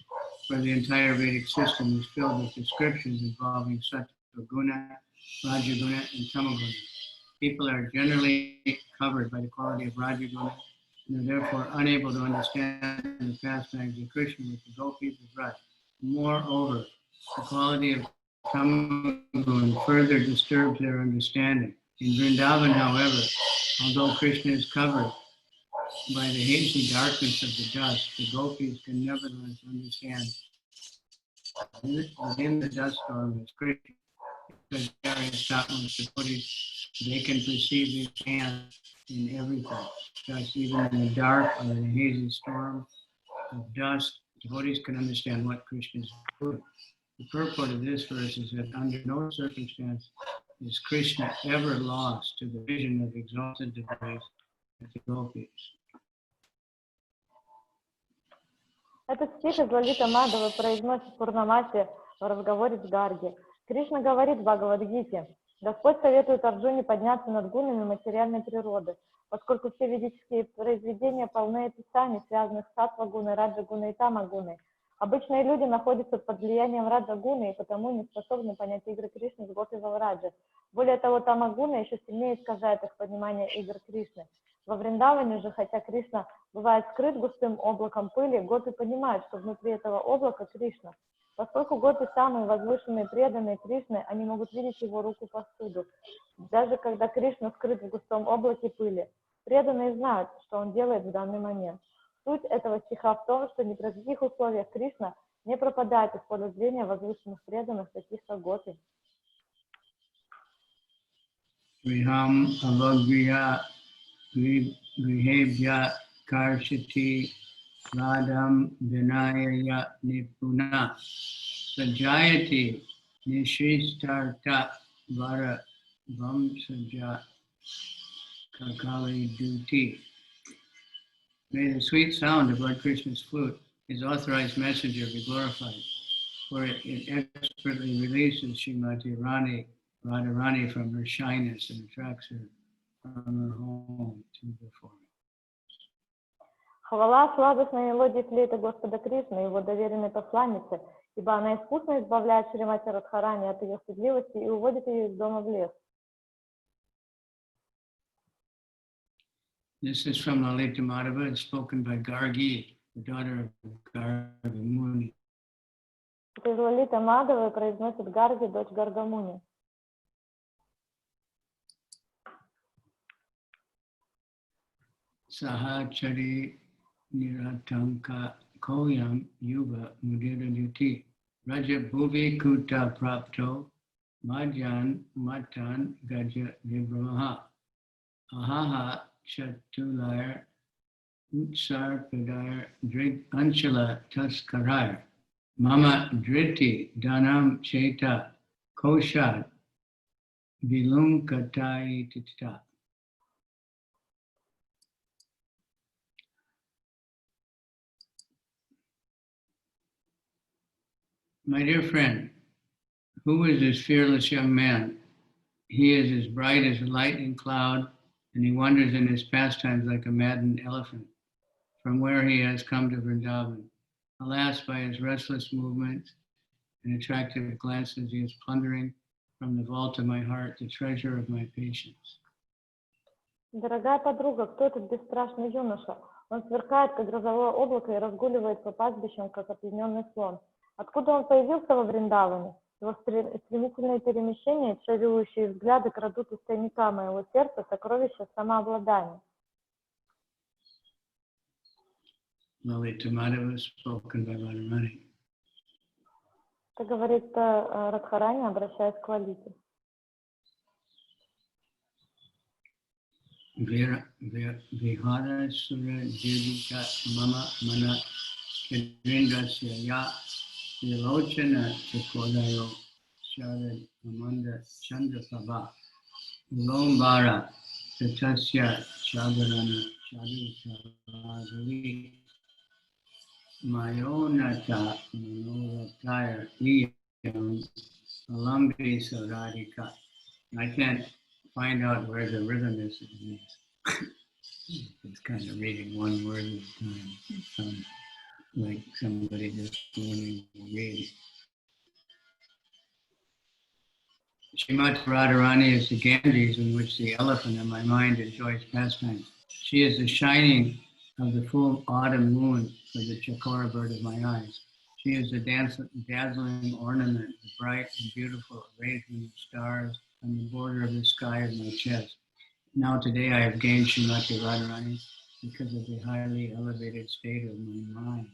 for the entire Vedic system is filled with descriptions involving Sattva Guna, Rajaguna, and Tamaguna. People are generally covered by the quality of Rajaguna, and are therefore unable to understand the pastimes of Krishna with the gopis of Raj. Moreover, the quality of Tamaguna further disturbs their understanding. In Vrindavan, however, although Krishna is covered by the hazy darkness of the dust, the gopis can nevertheless understand within the dust storm is Krishna. Because they are in Satma's devotees, they can perceive his hand in everything. Thus, even in the dark or in a hazy storm of dust, devotees can understand what Krishna is doing. The purport of this verse is that under no circumstance is Krishna ever lost to the vision of exalted devotees of the gopis. Этот стих из Лалита-мадавы произносит Пурнамаси в разговоре с Гарги. Кришна говорит в Бхагавад-гите: Господь советует Арджуне подняться над гунами материальной природы, поскольку все ведические произведения полны описаний, связанных с саттва-гуной, раджа-гуной и тама-гуной. Обычные люди находятся под влиянием раджа-гуны и потому не способны понять игры Кришны с гопи Валраджи. Более того, тама-гуна еще сильнее искажает их понимание игр Кришны. Во Вриндаване же, хотя Кришна бывает скрыт густым облаком пыли, гопи понимают, что внутри этого облака Кришна. Поскольку гопи самые возвышенные, преданные Кришны, они могут видеть его руку повсюду, даже когда Кришна скрыт в густом облаке пыли. Преданные знают, что он делает в данный момент. Суть этого стиха в том, что ни при каких условиях Кришна не пропадает из поля зрения возвышенных преданных, таких как гопи. Viham avagriya grihebhya karshati radham vinayaya nipuna sajayati nishristarta vara vamsaja kakali duti. May the sweet sound of Lord Krishna's flute, his authorized messenger, be glorified, for it expertly releases Srimati Radharani from her shyness and attracts her from her home to the forest. Хвала сладостной мелодии флейты Господа Кришны, его доверенной посланнице, ибо она искусно избавляет Шримати Радхарани от ее стыдливости и уводит ее из дома в лес. This is from Lalita Madhava. It's spoken by Gargi, the daughter of Garga Muni. Это из Лалиты Мадхавы произносит Гарги, дочь Гаргамуни. Sahachari Niratanka Koyam Yuva Mudira Yuti Raja Bhuvi Kuta Prapto Majan Matan Gaja Vibramaha Ahaha Chatulayar Utsar Padayar Drig Anchila Taskarayar Mama Driti Danam Cheta Koshad Bilum Katai Tita. My dear friend, who is this fearless young man? He is as bright as a lightning cloud, and he wanders in his pastimes like a maddened elephant. From where he has come to Vrindavan. Alas, by his restless movements and attractive glances, he is plundering from the vault of my heart the treasure of my patience. Дорогая подруга, кто этот бесстрашный юноша? Он сверкает, как грозовое облако, и разгуливает по пастбищам, как опьяненный слон. Откуда он появился во Вриндаване? Его стремительные перемещения, чарующие взгляды крадут из тайника моего сердца сокровища самообладания. Lalita Madhava spoken by Radharani. Это говорит Радхарани, обращаясь к Лалите. Vihara Sura Jivika Mama Mana Kedrindasya Ya Vilochana Chakodayo Sharad Amanda Chandraprabha Lombara Tatasya Chagarana Chadusavadari Mayonata Manorataya Iyam Alambi Saradika. I can't find out where the rhythm is. It's kind of reading one word at a time. It sounds like somebody just learning to read. Srimati Radharani is the Ganges in which the elephant in my mind enjoys pastime. She is the shining of the full autumn moon for the chakora bird of my eyes. She is the dazzling ornament, the bright and beautiful arrangement of stars on the border of the sky of my chest. Now today I have gained Srimati Radharani because of the highly elevated state of my mind.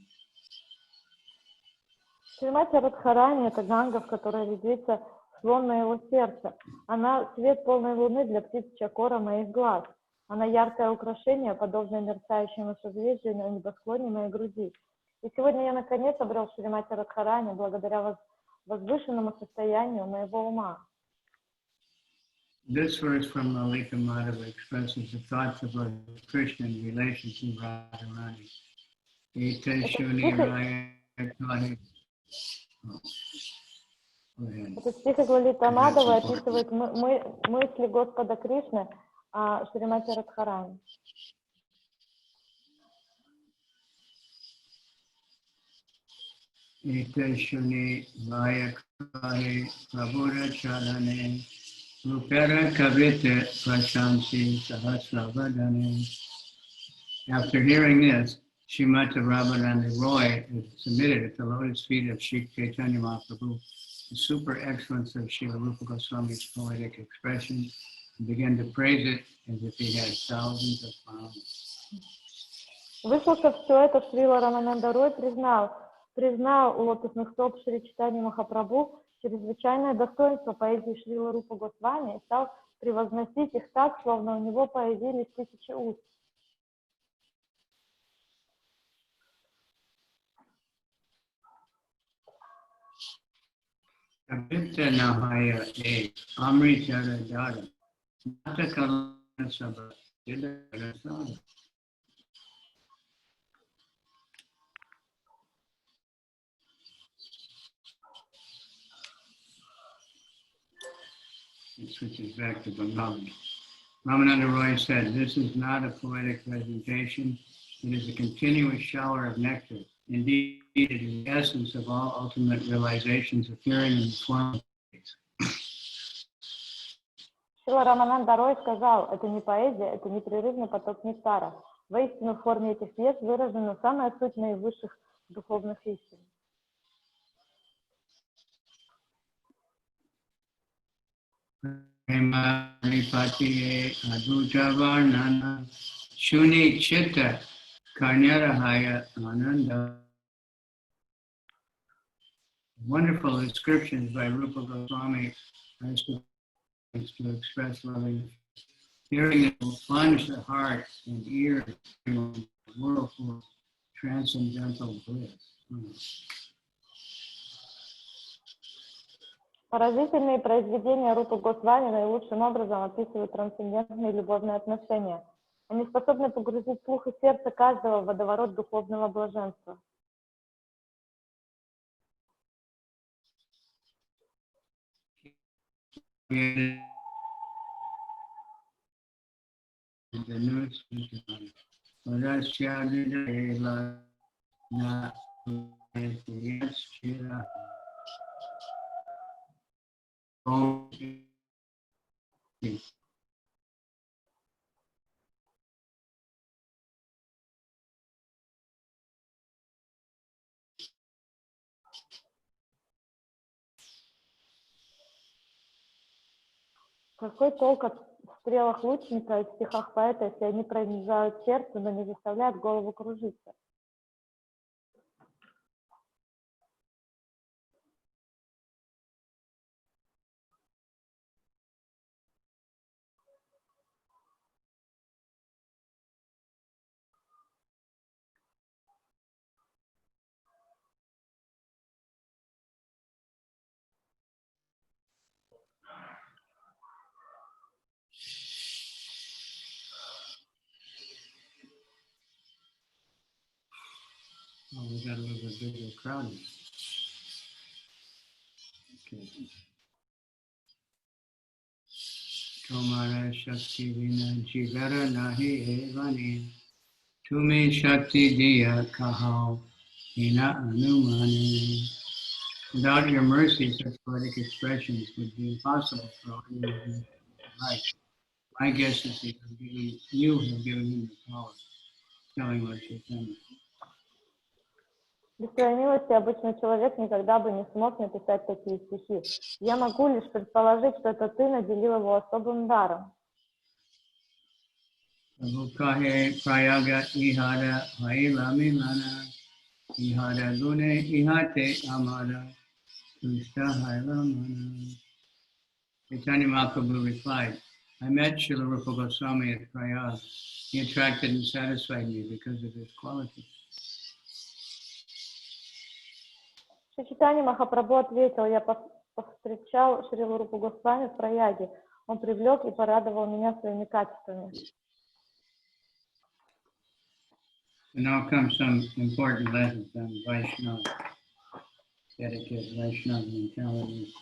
Шримати Радхарани – это ганга, в которой резвится слон моего сердца. Она свет полной луны для птиц чакора моих глаз. Она яркое украшение, подобное мерцающему созвездию на небосклоне моей груди. И сегодня я наконец обрел Шримати Радхарани благодаря возвышенному состоянию моего ума. This verse from Lalita Madhava expresses the thoughts of Lord Krishna in relation to Radharani. Этот стих из Лалиты Мадхавы описывает мысли Господа Кришны о Шримати Радхарани. Itashuni Vayakare Prabhuda Charane Rupera Kavita Prashansi Sahasravadane. After hearing this, Srimati Radharani Roy is submitted at the lotus feet of Sri Chaitanya Mahaprabhu, the super excellence of Srila Rupa Goswami's poetic expression, and began to praise it as if he had thousands of pounds. Выслушав все это, Шрила Рамананда Рой признал у лотосных стоп Шри Чайтаньи Махапрабху чрезвычайное достоинство поэзии Шрилы Рупы Госвами и стал превозносить их так, словно у него появились тысячи уст. Kavita Nahaya E Amritara Dada Natakala Sabha Didara Sada. It switches back to Bengali. Ramananda Roy said, "This is not a poetic presentation. It is a continuous shower of nectar, Indeed, it is the essence of all ultimate realizations appearing in the form of faith. Шрила Рамананда Рой сказал, это не поэзия, это непрерывный поток нектара. Воистину в форме этих пьес выражена самая суть наивысших духовных истин. Shuni Chitta Karnarahaya Ananda. Wonderful inscriptions by Rupa Goswami as to express loving. Hearing it will plunge the heart and ear into a whirlpool of transcendental bliss. Поразительные произведения Рупы Госвами наилучшим образом описывают трансцендентные любовные отношения. Они способны погрузить слух и сердце каждого в водоворот духовного блаженства. Какой толк от стрелах лучника и стихах поэта, если они пронизают сердце, но не заставляют голову кружиться? Oh, we got a little bit bigger crowd. Okay. Tomara Shakti Vina Jivara Nahi Evani Tumi Shakti Diya Kahao Ina Anumani. Without your mercy, such poetic expressions would be impossible for all human life. My guess is that you have given him the power, telling Lord Chaitanya. Без твоей милости обычный человек никогда бы не смог написать такие стихи. Я могу лишь предположить, что это ты наделил его особым даром. Chaitanya Mahaprabhu replied, I met Srila Rupa Goswami at Prayag. He attracted and satisfied me because of his qualities. Чайтанья Махапрабху ответил, я повстречал Шрилу Рупу Госвами в Праяге. Он привлек и порадовал меня своими качествами. And now comes some important lessons on Vaishnava etiquette, Vaishnava mentality.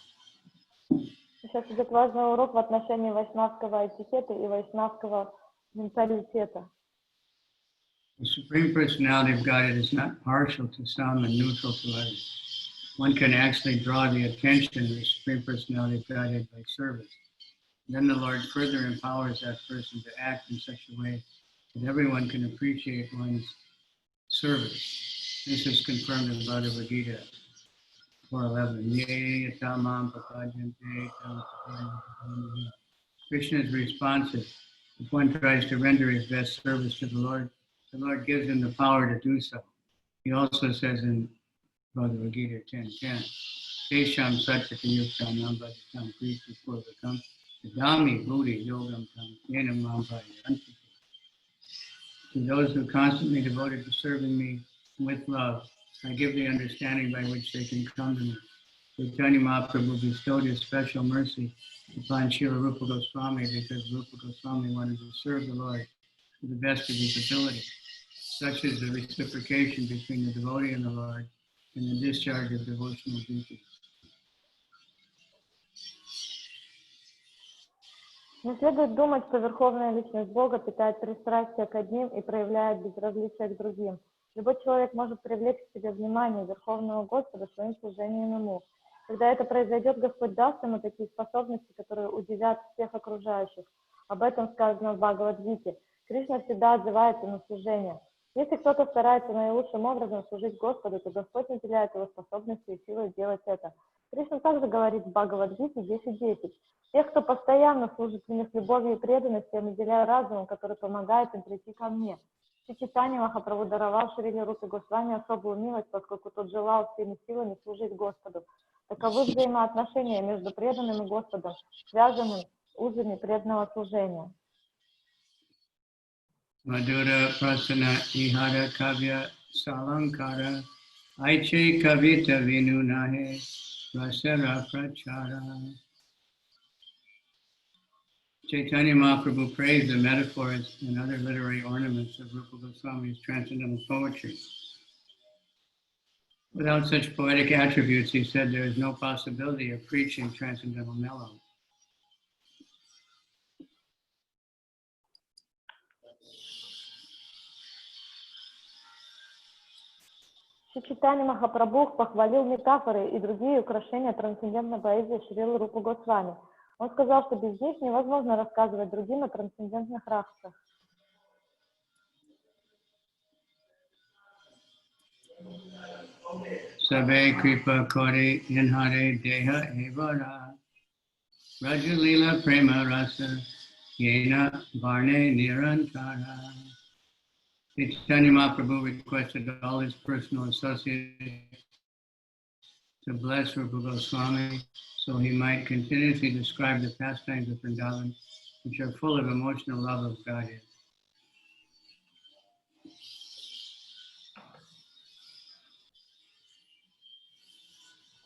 Сейчас идет важный урок в отношении вайшнавского этикета и вайшнавского менталитета. The Supreme Personality of Godhead is not partial to some and neutral to others. One can actually draw the attention of the Supreme Personality of Godhead by service. Then the Lord further empowers that person to act in such a way that everyone can appreciate one's service. This is confirmed in Bhagavad Gita 4:11. Krishna is responsive. If one tries to render his best service to the Lord gives him the power to do so. He also says in Bhagavad Gita 10:10, Tesham Satyatayuktanam Bhajtam Kriti Purvakam Dami Buddhi Yogam Tam Yenam Mampayanti. To those who constantly devoted to serving me with love, I give the understanding by which they can come to me. Chaitanya Mahaprabhu bestowed his special mercy upon Srila Rupa Goswami because Rupa Goswami wanted to serve the Lord to the best of his ability. Such is the reciprocation between the devotee and the Lord in the discharge of devotional duties. Не следует думать, что Верховная Личность Бога питает пристрастие к одним и проявляет безразличие к другим. Любой человек может привлечь к себе внимание Верховного Господа своим служением Ему. Когда это произойдет, Господь даст ему такие способности, которые удивят всех окружающих. Об этом сказано в Бхагавад-гите. Кришна всегда отзывается на служение. Если кто-то старается наилучшим образом служить Господу, то Господь наделяет его способностью и силой делать это. Кришна также говорит в Бхагавад-гите 10.10. Тех, кто постоянно служит мне с любовью и преданностью, я наделяю разумом, который помогает им прийти ко мне. Чайтанья Махапрабху даровал Шриле Рупе Госвами особую милость, поскольку тот желал всеми силами служить Господу. Таковы взаимоотношения между преданным и Господом, связанным узами преданного служения. Madhura prasana ihara kavya salankara aiche kavita vinunahe rasara prachara. Chaitanya Mahaprabhu praised the metaphors and other literary ornaments of Rupa Goswami's transcendental poetry. Without such poetic attributes, he said, there is no possibility of preaching transcendental mellows. Чайтанья Махапрабху похвалил метафоры и другие украшения трансцендентной поэзии Шрилы Рупы Госвами. Он сказал, что без них невозможно рассказывать другим о трансцендентных рахсах. Sabe kripa kore inhare deha evara Rajalila prema rasa yena varne nirantara. Chaitanya Mahaprabhu requested all his personal associates to bless Rupa Goswami so he might continuously describe the pastimes of Vrindavan, which are full of emotional love of Godhead.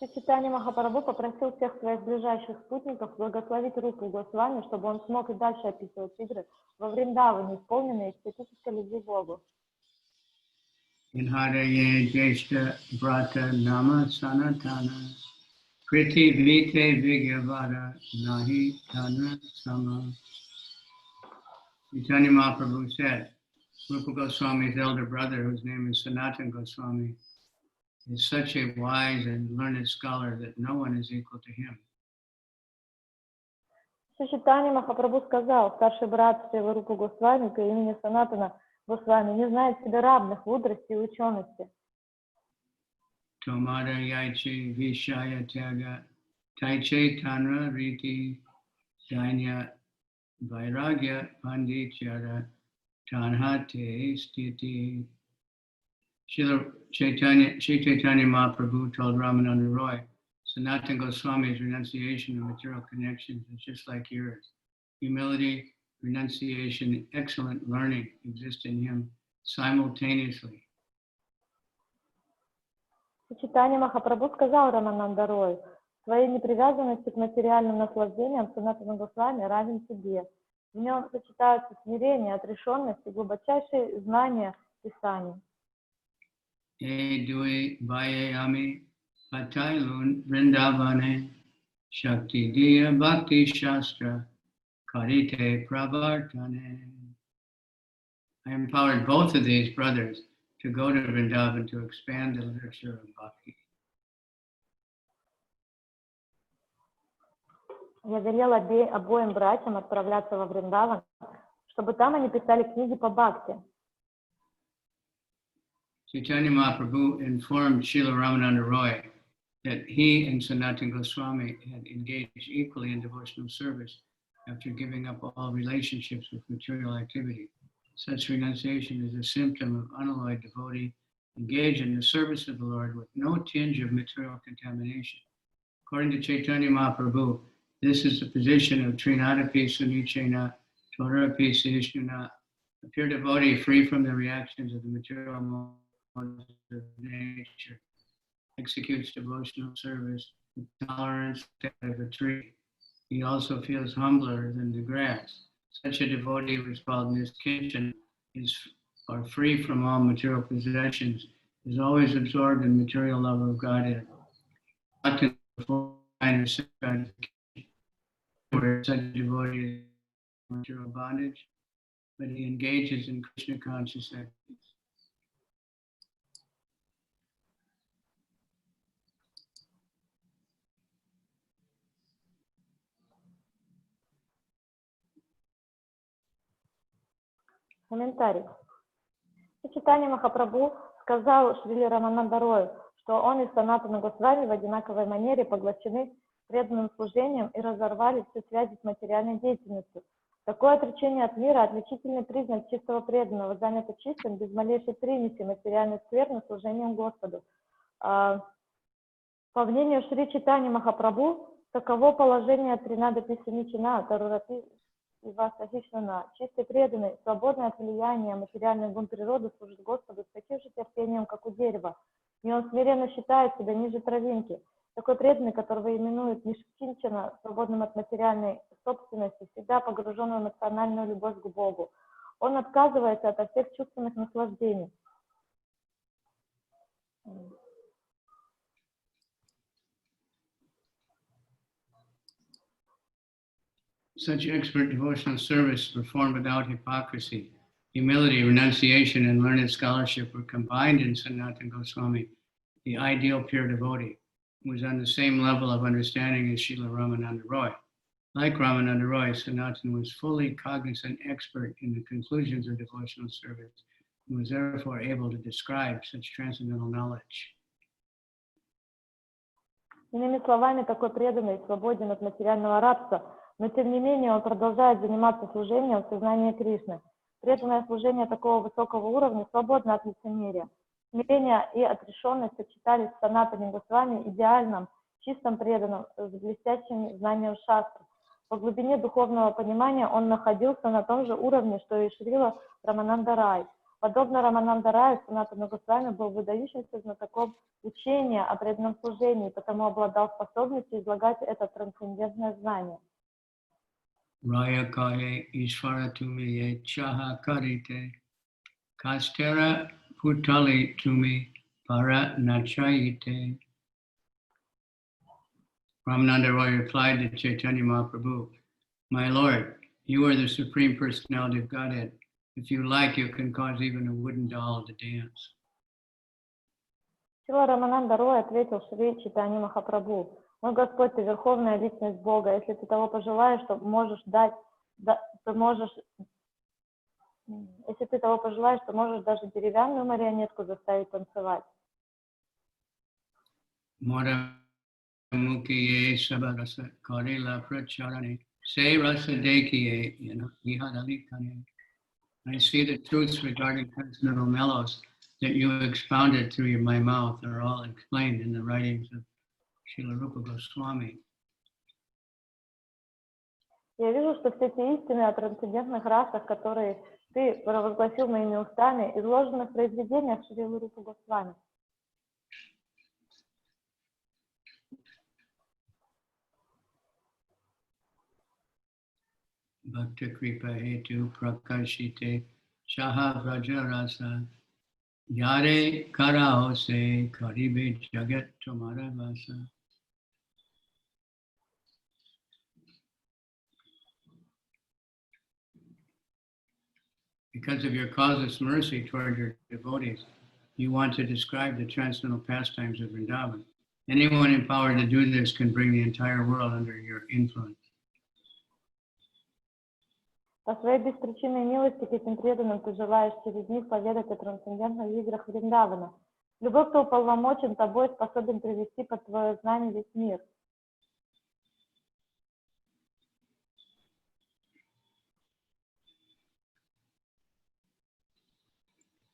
Чайтанья Махапрабху попросил всех своих ближайших спутников благословить Рупу Госвами, чтобы он смог и дальше описывать игры во Вриндаване, исполненные эстетической любви к Богу. Inharaye jeshta brata nama sanatana kriti vite vigyavara nahi tanra sama. Chaitanya Mahaprabhu said, Rupa Goswami's elder brother, whose name is Sanatana Goswami, is such a wise and learned scholar that no one is equal to him. Чайтанья Махапрабху сказал, старший брат Шрилы Рупы Госвами по имени Санатана Госвами не знает себе равных в мудрости и учености. Tomara yaiche vishaya tyaga taiche tanra riti janya vairagya pandityara tanhate stiti. Chaitanya Mahaprabhu told Ramananda Roy, Sanatana Goswami's renunciation of material connections is just like yours. Humility, renunciation, and excellent learning exist in him simultaneously. Чайтанья Махапрабху сказал Рамананда Рою, своей непривязанности к материальным наслаждениям Санатана Госвами равен себе. В нем сочетаются смирение, отрешенность и глубочайшие знания Писаний. Dui Vayayami Patailun Vrindavane Shakti Diya Bhakti Shastra Karite Pravartane. I empowered both of these brothers to go to Vrindavan to expand the literature of Bhakti. Я велел обоим братьям отправляться во Вриндаван, чтобы там они писали книги по Бхакти. Chaitanya Mahaprabhu informed Srila Ramananda Roy that he and Sanatana Goswami had engaged equally in devotional service after giving up all relationships with material activity. Such renunciation is a symptom of unalloyed devotee engaged in the service of the Lord with no tinge of material contamination. According to Chaitanya Mahaprabhu, this is the position of Trinadapi Sunichena, Torapi Sishnuna, a pure devotee free from the reactions of the material modes of nature, executes devotional service with tolerance of a tree. He also feels humbler than the grass. Such a devotee who is called Niskichan or free from all material possessions, is always absorbed in material love of Godhead. Where such a devotee is material bondage, but he engages in Krishna conscious activities. Комментарий. Чайтанья Махапрабху сказал Шриле Раманандарою, что он и Санатана Госвами в одинаковой манере поглощены преданным служением и разорвали все связи с материальной деятельностью. Такое отречение от мира – отличительный признак чистого преданного, занято чистым, без малейшей примеси материальной скверны служением Господу. По мнению Шри Чайтаньи Махапрабху, таково положение Тринада Писаничина, Тарурати и Васахишнана. Чистый преданный, свободный от влияния материальных гун природы, служит Господу с таким же терпением, как у дерева. И он смиренно считает себя ниже травинки. Такой преданный, которого именуют Нишкинчана, свободным от материальной собственности, всегда погружен в эмоциональную любовь к Богу. Он отказывается от всех чувственных наслаждений. Such expert devotional service performed without hypocrisy, humility, renunciation, and learned scholarship were combined in Sanatana Goswami, the ideal pure devotee, who was on the same level of understanding as Srila Ramananda Roy. Like Ramananda Roy, Sanatana was fully cognizant expert in the conclusions of devotional service and was therefore able to describe such transcendental knowledge. Иными словами, такой преданный свободен от материального рабства, но тем не менее он продолжает заниматься служением в сознании Кришны. Преданное служение такого высокого уровня свободно от лицемерия. Смирение и отрешенность сочетались с Санатаной Госвами идеальном, чистом преданном, с блестящим знанием шастров. По глубине духовного понимания он находился на том же уровне, что и Шрила Рамананда Рай. Подобно Рамананда Раю, Санатана Госвами был выдающимся знатоком учения о преданном служении, потому обладал способностью излагать это трансцендентное знание. Raya kahe ishvara tumi chaha karite, kastera putali tumi para nachayite. Ramananda Roy replied to Chaitanya Mahaprabhu, "My Lord, you are the Supreme Personality of Godhead. If you like, you can cause even a wooden doll to dance." Шрила Рамананда Рой ответил Шри Чайтаньи Махапрабху: «Мой Господь, ты верховная личность Бога. Если ты того пожелаешь, то можешь если ты того пожелаешь, то можешь даже деревянную марионетку заставить танцевать». Mukiye sabarasa karila pracharane say rasa dekiye ihadalikane. I see the truths regarding transcendental mellows that you expounded through my mouth are all explained in the writings of Shrila Rupы Goswami. Я вижу, что все эти истины о трансцендентных расах, которые ты провозгласил моими устами, изложены в произведениях Шрилы Рупы Госвами. Bhakta kripa hetu prakashite shaha vraja rasa yare kara hose karibe jagat tomara vasa. Because of your causeless mercy toward your devotees, you want to describe the transcendental pastimes of Vrindavan. Anyone empowered to do this can bring the entire world under your influence. По своей беспричинной милости к этим преданным ты желаешь через них поведать о трансцендентных играх Вриндавана. Любой, кто уполномочен тобой, способен привести под твое знамя весь мир.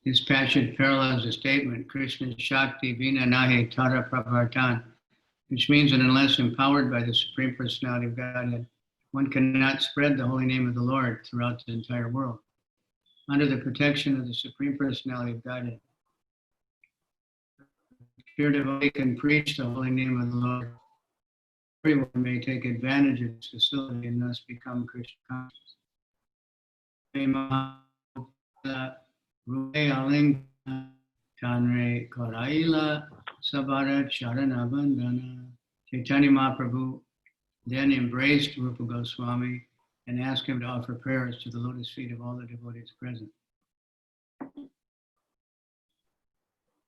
This passage parallels the statement, Krishna Shakti Vina Nahe Tara Pravartan, which means that unless empowered by the Supreme Personality of Godhead, one cannot spread the holy name of the Lord throughout the entire world. Under the protection of the Supreme Personality of Godhead, pure devotee can preach the holy name of the Lord. Everyone may take advantage of this facility and thus become Krishna conscious. Tanre Koraila Sabara Charana Bandana. Chaitanya Mahaprabhu then embraced Rupa Goswami and asked him to offer prayers to the lotus feet of all the devotees present.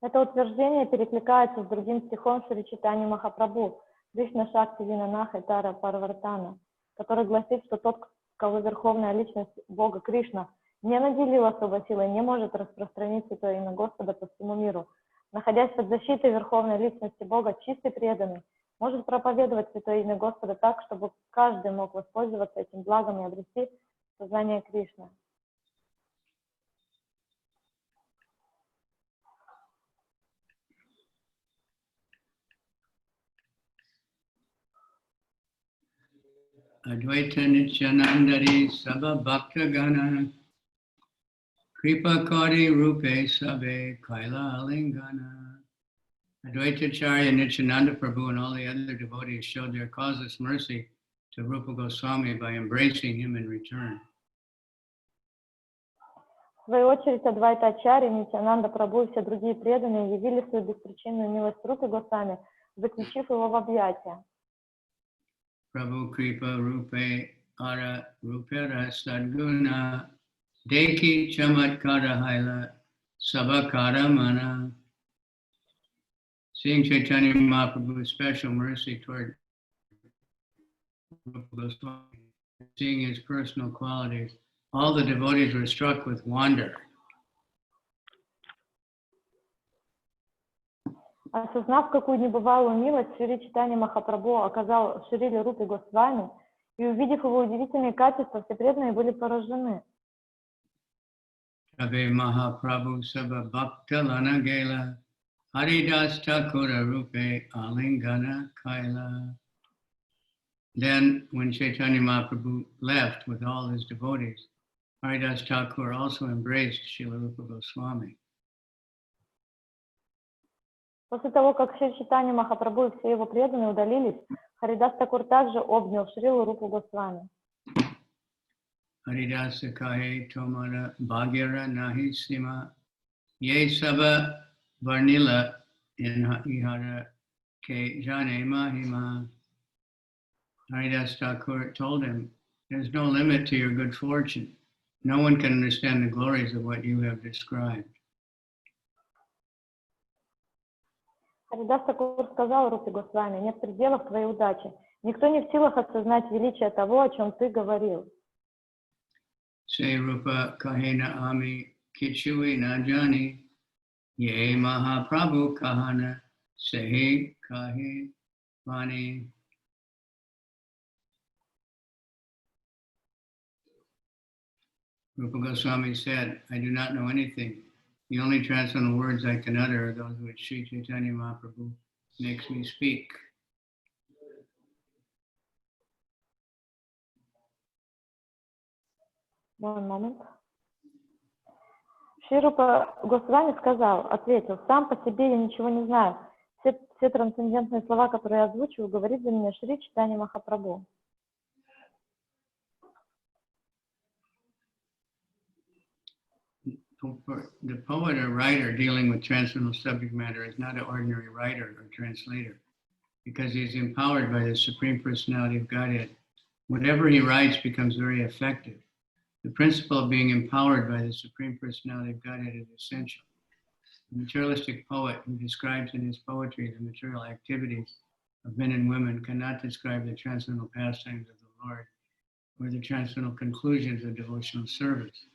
Это утверждение перекликается с другим стихом Шри Чайтаньи Махапрабху, Кришна Шакти Винанахи Тара Парвартана, который гласит, что тот, кого верховная личность Бога Кришна не наделил особой силой, не может распространить святое имя Господа по всему миру. Находясь под защитой Верховной Личности Бога, чистый преданный может проповедовать святое имя Господа так, чтобы каждый мог воспользоваться этим благом и обрести сознание Кришны. Advaita Nityanandari Sabha Bhakta Gana Kripa Kari Rupe Sabe Kaila Alingana. Advaita-charya Nityananda Prabhu and all the other devotees showed their causeless mercy to Rupa Goswami by embracing him in return. В свою очередь, Адвайта-ачарья, Нитьянанда Прабху и все другие преданные явили свою беспричинную милость Рупе Госвами, заключив его в объятия. Prabhu Kripa Rupe Ara Rupera Sadguna Deki Chamatkara Haila Sabakara Mana. Seeing Chaitanya Mahaprabhu's special mercy toward Rupa Goswami, seeing his personal qualities, all the devotees were struck with wonder. Осознав, какую небывалую милость Шри Чайтанья Махапрабху оказал Шриле Рупе Госвами, и увидев его удивительные качества, все преданные были поражены. Kavi Mahaprabhu Sabha Bhakta Lana Gela Haridas Thakura Rupe Alingana Kaila. Then, when Chaitanya Mahaprabhu left with all his devotees, Haridas Thakur also embraced Srila Rupa Goswami. После того, как Шри Чайтанья Махапрабху и все его преданные удалились, Харидас Такур также обнял Шрилу Рупу Госвами. Haridasa Kahe Tomara Bhagyara Nahi Sima Ye Saba Varnila Ihara Ke Jane Mahima. Haridas Thakur told him, there's no limit to your good fortune. No one can understand the glories of what you have described. Харидас Такур сказал Рупе Госвами, нет пределов твоей удачи. Никто не в силах осознать величие того, о чем ты говорил. Say Rupa Kahena Ami Kichui Najani Ye Mahaprabhu Kahana Sehi Kahi Vani. Rupa Goswami said, I do not know anything. The only transcendental words I can utter are those which Sri Chaitanya Mahaprabhu makes me speak. One moment. Шри Рупа Госвами ответил, сам по себе я ничего не знаю. Все трансцендентные слова, которые я озвучиваю, говорит за меня Шри Чайтанья Махапрабху. The poet or writer dealing with transcendental subject matter is not an ordinary writer or translator, because he is empowered by the Supreme Personality of Godhead. Whatever he writes becomes very effective. The principle of being empowered by the Supreme Personality of Godhead is essential. The materialistic poet who describes in his poetry the material activities of men and women cannot describe the transcendental pastimes of the Lord or the transcendental conclusions of devotional service.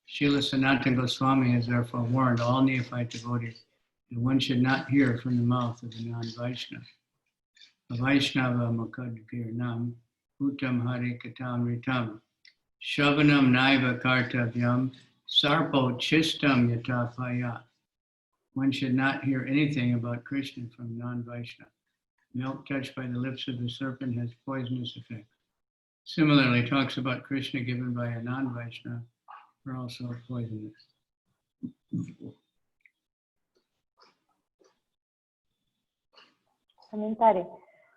Srila Sanatana Goswami has therefore warned all neophyte devotees that one should not hear from the mouth of a non-Vaishnava. A Vaishnava Makadkirnam Uttam Harikatamritam Shavanam Naiva Kartavyam Sarpo Chistam Yatapaya. One should not hear anything about Krishna from non-Vaishnava. Milk touched by the lips of the serpent has poisonous effect. Similarly, talks about Krishna given by a non-Vaishnava are also poisonous. Комментарий.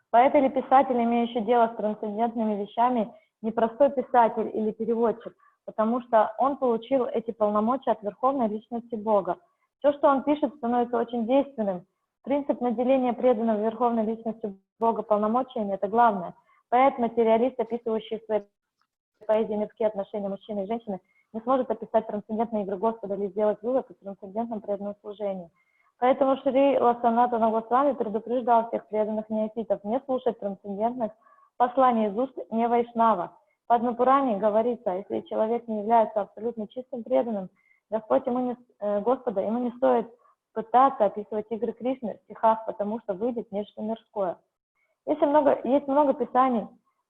Поэт или писатель, имеющий дело с трансцендентными вещами, не простой писатель или переводчик, потому что он получил эти полномочия от Верховной Личности Бога. Все, что он пишет, становится очень действенным. Принцип наделения преданного Верховной Личности Бога полномочиями – это главное. Поэт-материалист, описывающий в своей поэзии мирские отношения мужчины и женщины, не сможет описать трансцендентные игры Господа или сделать вывод о трансцендентном преданном служении. Поэтому Шрила Санатана Госвами предупреждал всех преданных неофитов не слушать трансцендентных посланий из уст не вайшнава. Падмапуране говорится, если человек не является абсолютно чистым преданным, Господа, ему не стоит пытаться описывать игры Кришны в стихах, потому что выйдет нечто мирское. Есть много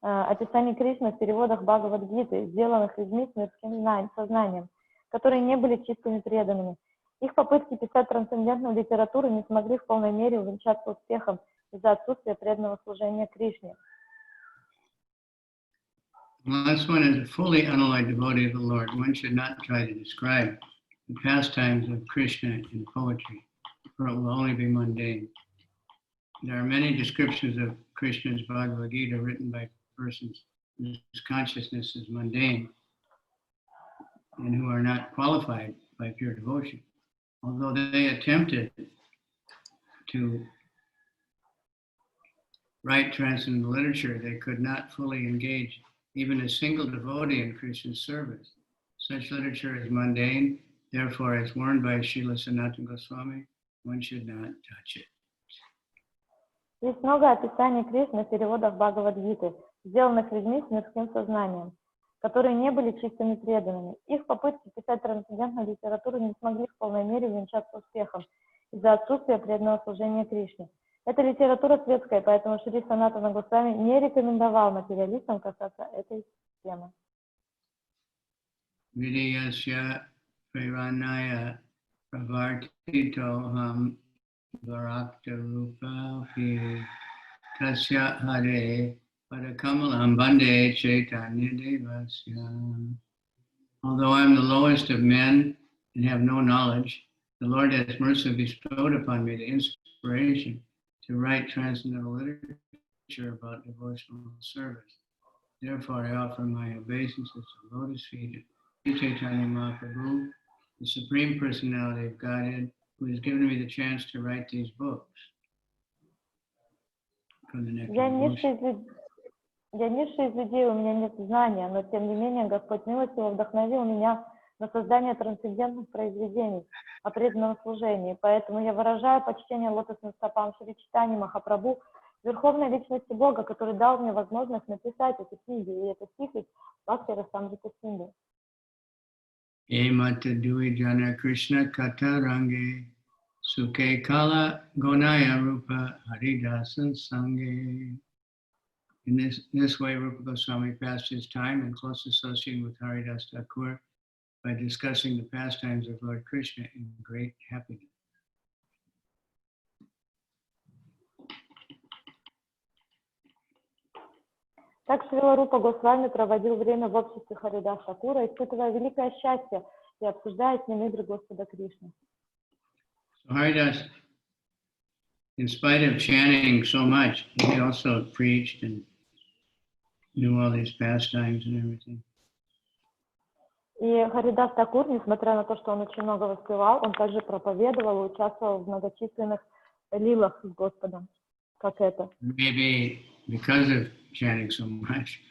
описаний Кришны в переводах Бхагавад-гиты, сделанных людьми с мирским сознанием, которые не были чистыми преданными. Их попытки писать трансцендентную литературу не смогли в полной мере увенчаться успехом из-за отсутствия преданного служения Кришне. Unless one is a fully unalloyed devotee of the Lord, one should not try to describe the pastimes of Krishna in poetry, for it will only be mundane. There are many descriptions of Krishna's Bhagavad Gita written by persons whose consciousness is mundane and who are not qualified by pure devotion. Although they attempted to write transcendental literature, they could not fully engage even a single devotee in Krishna's service. Such literature is mundane, therefore, as warned by Srila Sanatana Goswami, one should not touch it. Есть много описаний Кришны в переводах Бхагавад-гиты, сделанных людьми с мирским сознанием, которые не были чистыми преданными. Их попытки писать трансцендентную литературу не смогли в полной мере увенчаться успехом из-за отсутствия преданного служения Кришне. Это литература светская, поэтому Шри Санатана Госвами не рекомендовал материалистам касаться этой темы. Vidiyasya Preranaya Pravartitoham Varakta Rupa Pi Tasya Hare Padakamalam Bande Chaitanya Devasya. Although I am the lowest of men and have no knowledge, the Lord has mercifully bestowed upon me the inspiration to write transcendental literature about devotional service. Therefore, I offer my obeisances to the lotus feet of Chaitanya Mahaprabhu, the Supreme Personality of Godhead, who has given me the chance to write these books. Я низший из людей, у меня нет знания, но тем не менее Господь милостиво вдохновил меня на создание трансцендентных произведений о преданном служении. Поэтому я выражаю почтение лотосным стопам Шри Чайтаньи Махапрабху, Верховной Личности Бога, который дал мне возможность написать эти книги, и это стих из Кавicandra Swami. Emata Duijana Krishna Katarange Sukhe Kala Gonaya Rupa Haridasa Sange. In this way, Rupa Goswami passed his time in close association with Haridas Thakur by discussing the pastimes of Lord Krishna in great happiness. Так Шрила Рупа Госвами проводил время в обществе Харидаса Тхакура, испытывая великое счастье и обсуждая с ним игры Господа Кришны. So Haridas, in spite of chanting so much, he also preached and knew all these pastimes and everything. И Харидас Тхакур, несмотря на то, что он очень много воспевал, он также проповедовал и участвовал в многочисленных лилах с Господом, как это. Maybe because of chanting so much.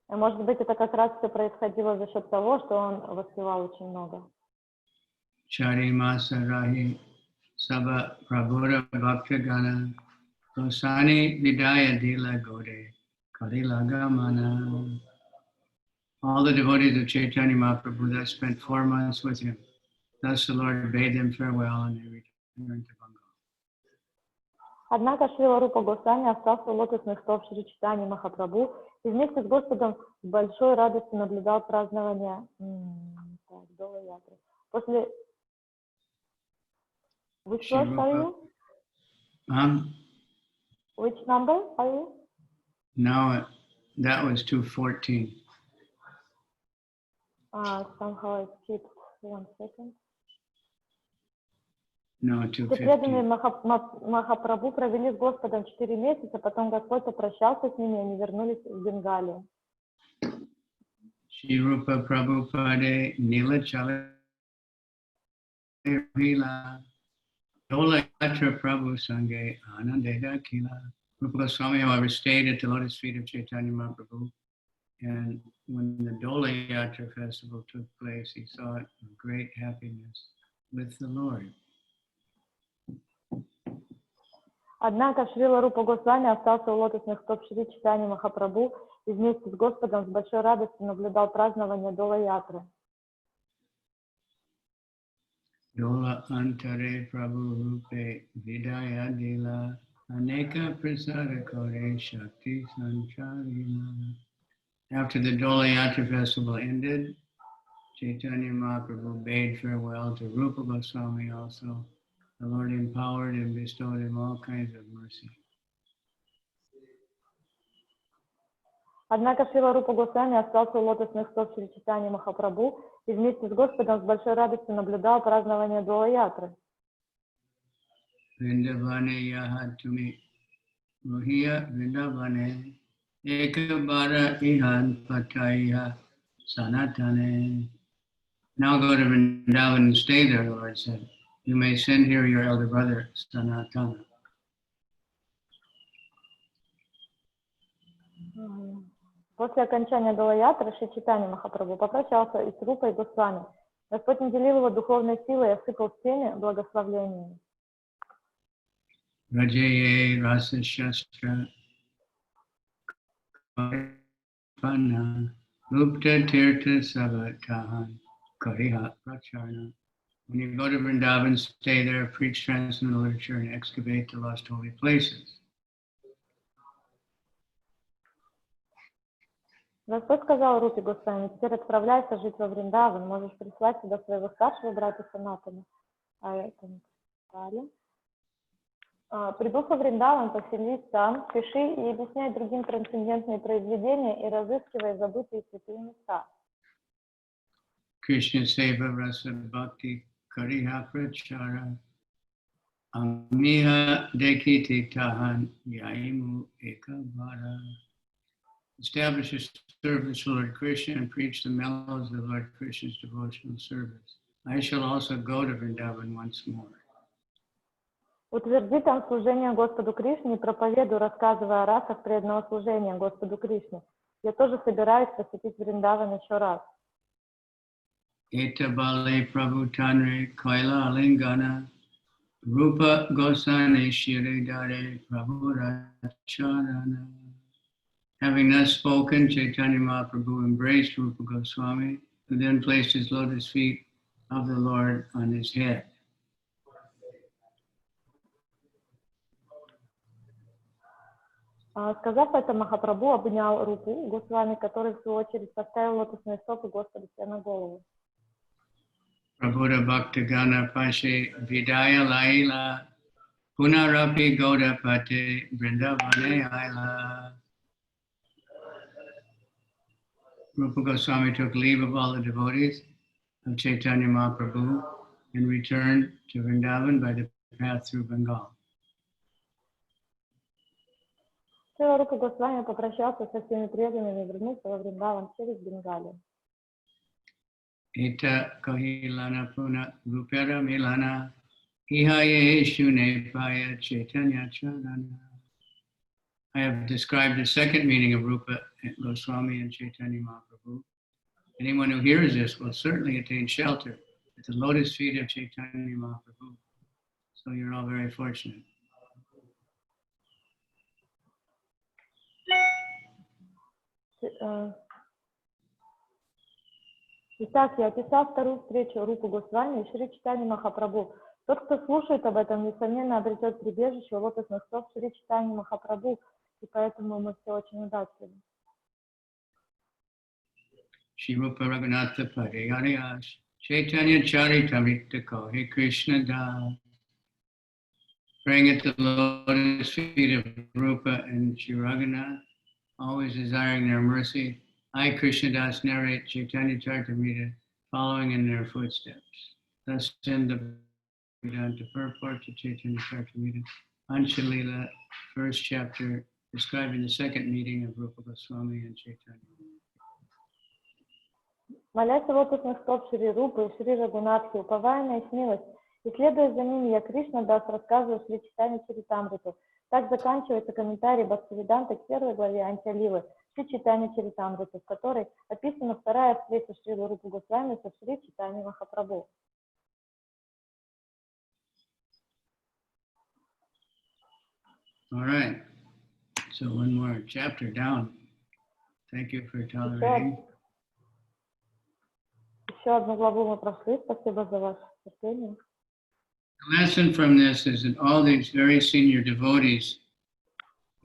Может быть, это как раз все происходило за счет того, что он воспевал очень много. Chari Masarahi Saba Prabhuda Bhaktagana Gosani Vidaya Dila Gode Karilagamana. All the devotees of Chaitanya Mahaprabhu thus spent 4 months with him. Thus the Lord bade them farewell and they returned to Bengal. Однако Шрила Рупа Госвами остался у лотосных стоп Шри Чайтаньи Махапрабху и вместе с Господом с большой радостью наблюдал празднование Дола-ятры. После... Which verse are you? Which number are you? No, that was 214. Somehow I skipped 1 second. No, Все преданные Махапрабху провели с Господом 4 месяца, потом Господь попрощался с ними, и они вернулись в Бенгалию. Shri Rupa Prabhupada Nila Chalila Dola Yatra Prabhu Sange Anandeda Kila. Rupa Goswami, however, stayed at the lotus feet of Chaitanya Mahaprabhu, and when the Dola Yatra festival took place, he saw it with great happiness with the Lord. Однако Шрила Рупа Госвами остался у лотосных стоп Шри Чайтаньи Махапрабху и вместе с Господом с большой радостью наблюдал празднование Дола-ятры. Dola antare prabhu rupe vidaya dila aneka prasada kore shakti sancharila. After the Dola Yatra festival ended, Chaitanya Mahaprabhu bade farewell to Rupa Goswami also. The Lord empowered and bestowed him all kinds of mercy. Однако Шрила Рупа Госвами остался у лотосных стоп Шри Чайтаньи Махапрабху и вместе с Господом с большой радостью наблюдал празднование Дола-ятры. Vrindavane yahatumi rohiya vrindavane ekabara ihan pataya sanatane. Now go to Vrindavan and stay there, the Lord said. You may send here your elder brother, Sanatana. После окончания Дола-ятры Шри Чайтанья Махапрабху попрощался и с Рупой Госвами. Господь наделил его духовной силой и осыпал всеми благословениями. Rajaye rasa shastra pana rupta tirtha savatahan kariha pracharna. When you go to Vrindavan, stay there, preach transcendental literature, and excavate the lost holy places. Господь сказал Рупе Госвами: теперь отправляйся жить во Вриндаван, можешь прислать сюда своего старшего брата Санатана. Прибыв во Вриндаван, поселись там, пиши и объясняй другим трансцендентные произведения и разыскивай забытые святые места. Krishna Seva Rasa Bhakti Kariha Prachara Amiha Dekiti Tahan Yaimu Ekavara. Establish a service for Lord Krishna and preach the mellows of Lord Krishna's devotional service. I shall also go to Vrindavan once more. Утверди там служение Господу Кришне и проповедуй, рассказывая о расах преданного служения Господу Кришне. Я тоже собираюсь посетить Вриндаван еще раз. Eta Bale Prabhu Tanre Kaila Lingana Rupa Goswami Shire Dare Prabhu Racharana. Having thus spoken, Chaitanya Mahaprabhu embraced Rupa Goswami, who then placed his lotus feet of the Lord on his head. Сказав это, Махапрабху обнял Рупу Госвами, который в свою очередь поставил лотосные стопы Господа себе на голову. Prabhuda Bhaktagana Pashe Vidaya Laila Punarapi Goda Pate Vrindavane Aila. Rupa Goswami took leave of all the devotees of Chaitanya Mahaprabhu and returned to Vrindavan by the path through Bengal. Шрила Рупа Госвами попрощался со всеми преданными и вернулся во Вриндаван через Бенгалию. Eta kahilana puna rupera milana ihaye shune paya Chaitanya-charana. I have described the second meaning of Rupa Goswami and Chaitanya Mahaprabhu. Anyone who hears this will certainly attain shelter at the lotus feet of Chaitanya Mahaprabhu. So you're all very fortunate. Итак, я описал вторую встречу Рупы Госвами и Шри Чайтаньи Махапрабху. Тот, кто слушает об этом, несомненно обретет прибежище у лотосных стоп Шри Чайтаньи Махапрабху, и поэтому мы все очень удачливы. Shri Rupa Raghunatha Padayash Chaitanya-charitamrita He Krishna Das. Praying at the lotus feet of Rupa and Shri Raghunath, always desiring their mercy, I, Krishna Das, narrate Chaitanya-charitamrita, following in their footsteps. Thus end the Vedanta purport to Chaitanya-charitamrita, Антья-лила, first chapter, describing the second meeting of Rupa Goswami and Chaitanya. Молясь о лотосных стоп Шри Рупы и Шри Рагунатхи, уповая на их милость, и следуя за ними, я Кришна Дас рассказываю Шри Чайтанья-чаритамриту. Так заканчивается комментарий Бхактивиданта к первой главе Антья-лилы, Шри Чайтанья-чаритамриты, в которой описана вторая встреча Шрилы Рупы Госвами со Шри Чайтаньей Махапрабху. All right. So one more chapter down. Thank you for tolerating. Еще одну главу мы прошли. Спасибо за ваше терпение. The lesson from this is that all these very senior devotees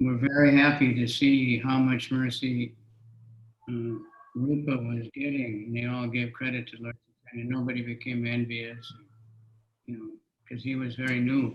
were very happy to see how much mercy Rupa was getting, and they all gave credit to Lord Chaitanya. Nobody became envious, because he was very new.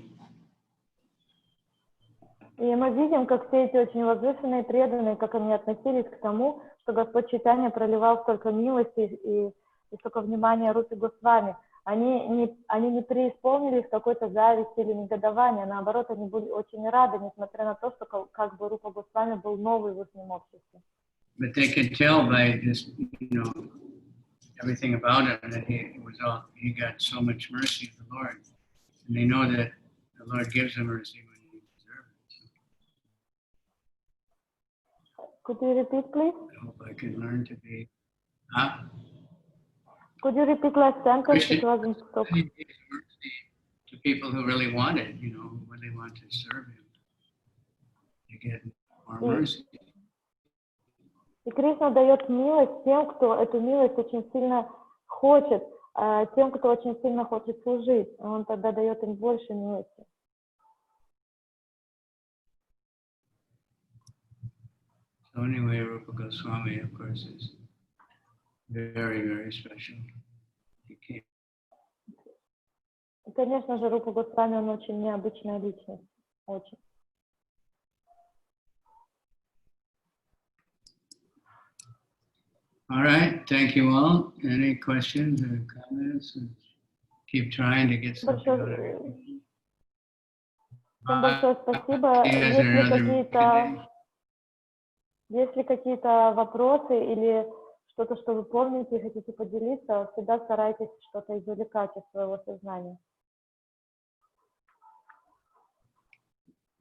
И мы видим, как все эти очень возвышенные преданные, как они относились к тому, что Господь Чайтанья проливал столько милости и столько внимания Рупе Госвами. Они не преисполнились какой-то зависти или негодования, наоборот, они были очень рады, несмотря на то, что как бы Рупа Госвами был новый в их обществе. But they could tell by just, everything about him that he got so much mercy of the Lord. And they know that the Lord gives him mercy when he deserves it. Could you repeat, please? I hope I can learn to be... Could you repeat last sentence? It wasn't so... He gives mercy to people who really want it, who really want to serve him. They get more mercy. И Кришна дает милость тем, кто эту милость очень сильно хочет, тем, кто очень сильно хочет служить. Он тогда дает им больше милости. So anyway, Rupa Goswami, of course, is very, very special. И, конечно же, Рупа Госвами, он очень необычная личность. Очень. All right, thank you all. Any questions or comments? Keep trying to get something out of it. Всем большое спасибо. Если какие-то вопросы или что-то, что вы помните и хотите поделиться, всегда старайтесь что-то извлекать из своего сознания.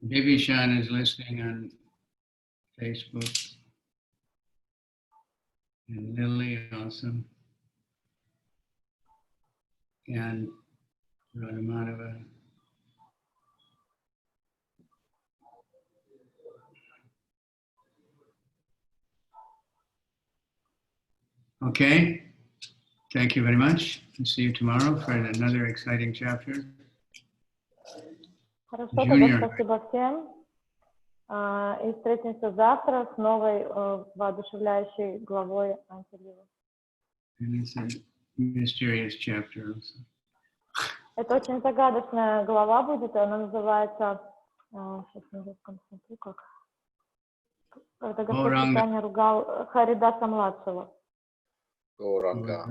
Vivishan is listening on Facebook. And Lily also. And Radhamadava. Okay. Thank you very much. I'll see you tomorrow for another exciting chapter. Хорошо, тогда спасибо всем. И встретимся завтра с новой воодушевляющей главой Антья-лилы. Это очень загадочная глава будет, она называется, сейчас на русском смотрю, когда Господь Чайтанья ругал Харидаса-младшего. Горанга.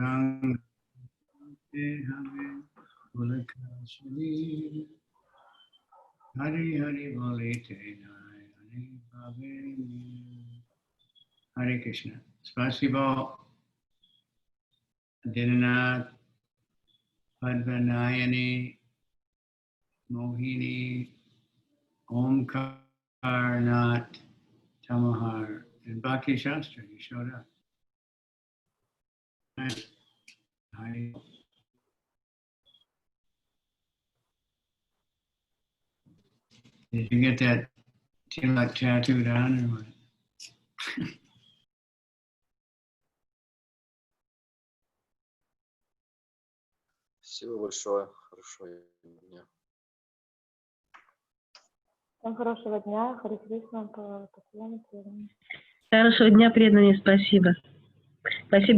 Hare Krishna. Spasibo Dinanath Padmanayani Mohini Omkarnath Tamahar. And Bhakti Shastra, you showed up. Hare. Did you get that tilak tattooed on or what? Спасибо большое. Хорошего дня. Всем хорошего дня. Харе Кришна. Хорошего дня, преданные. Спасибо. Спасибо.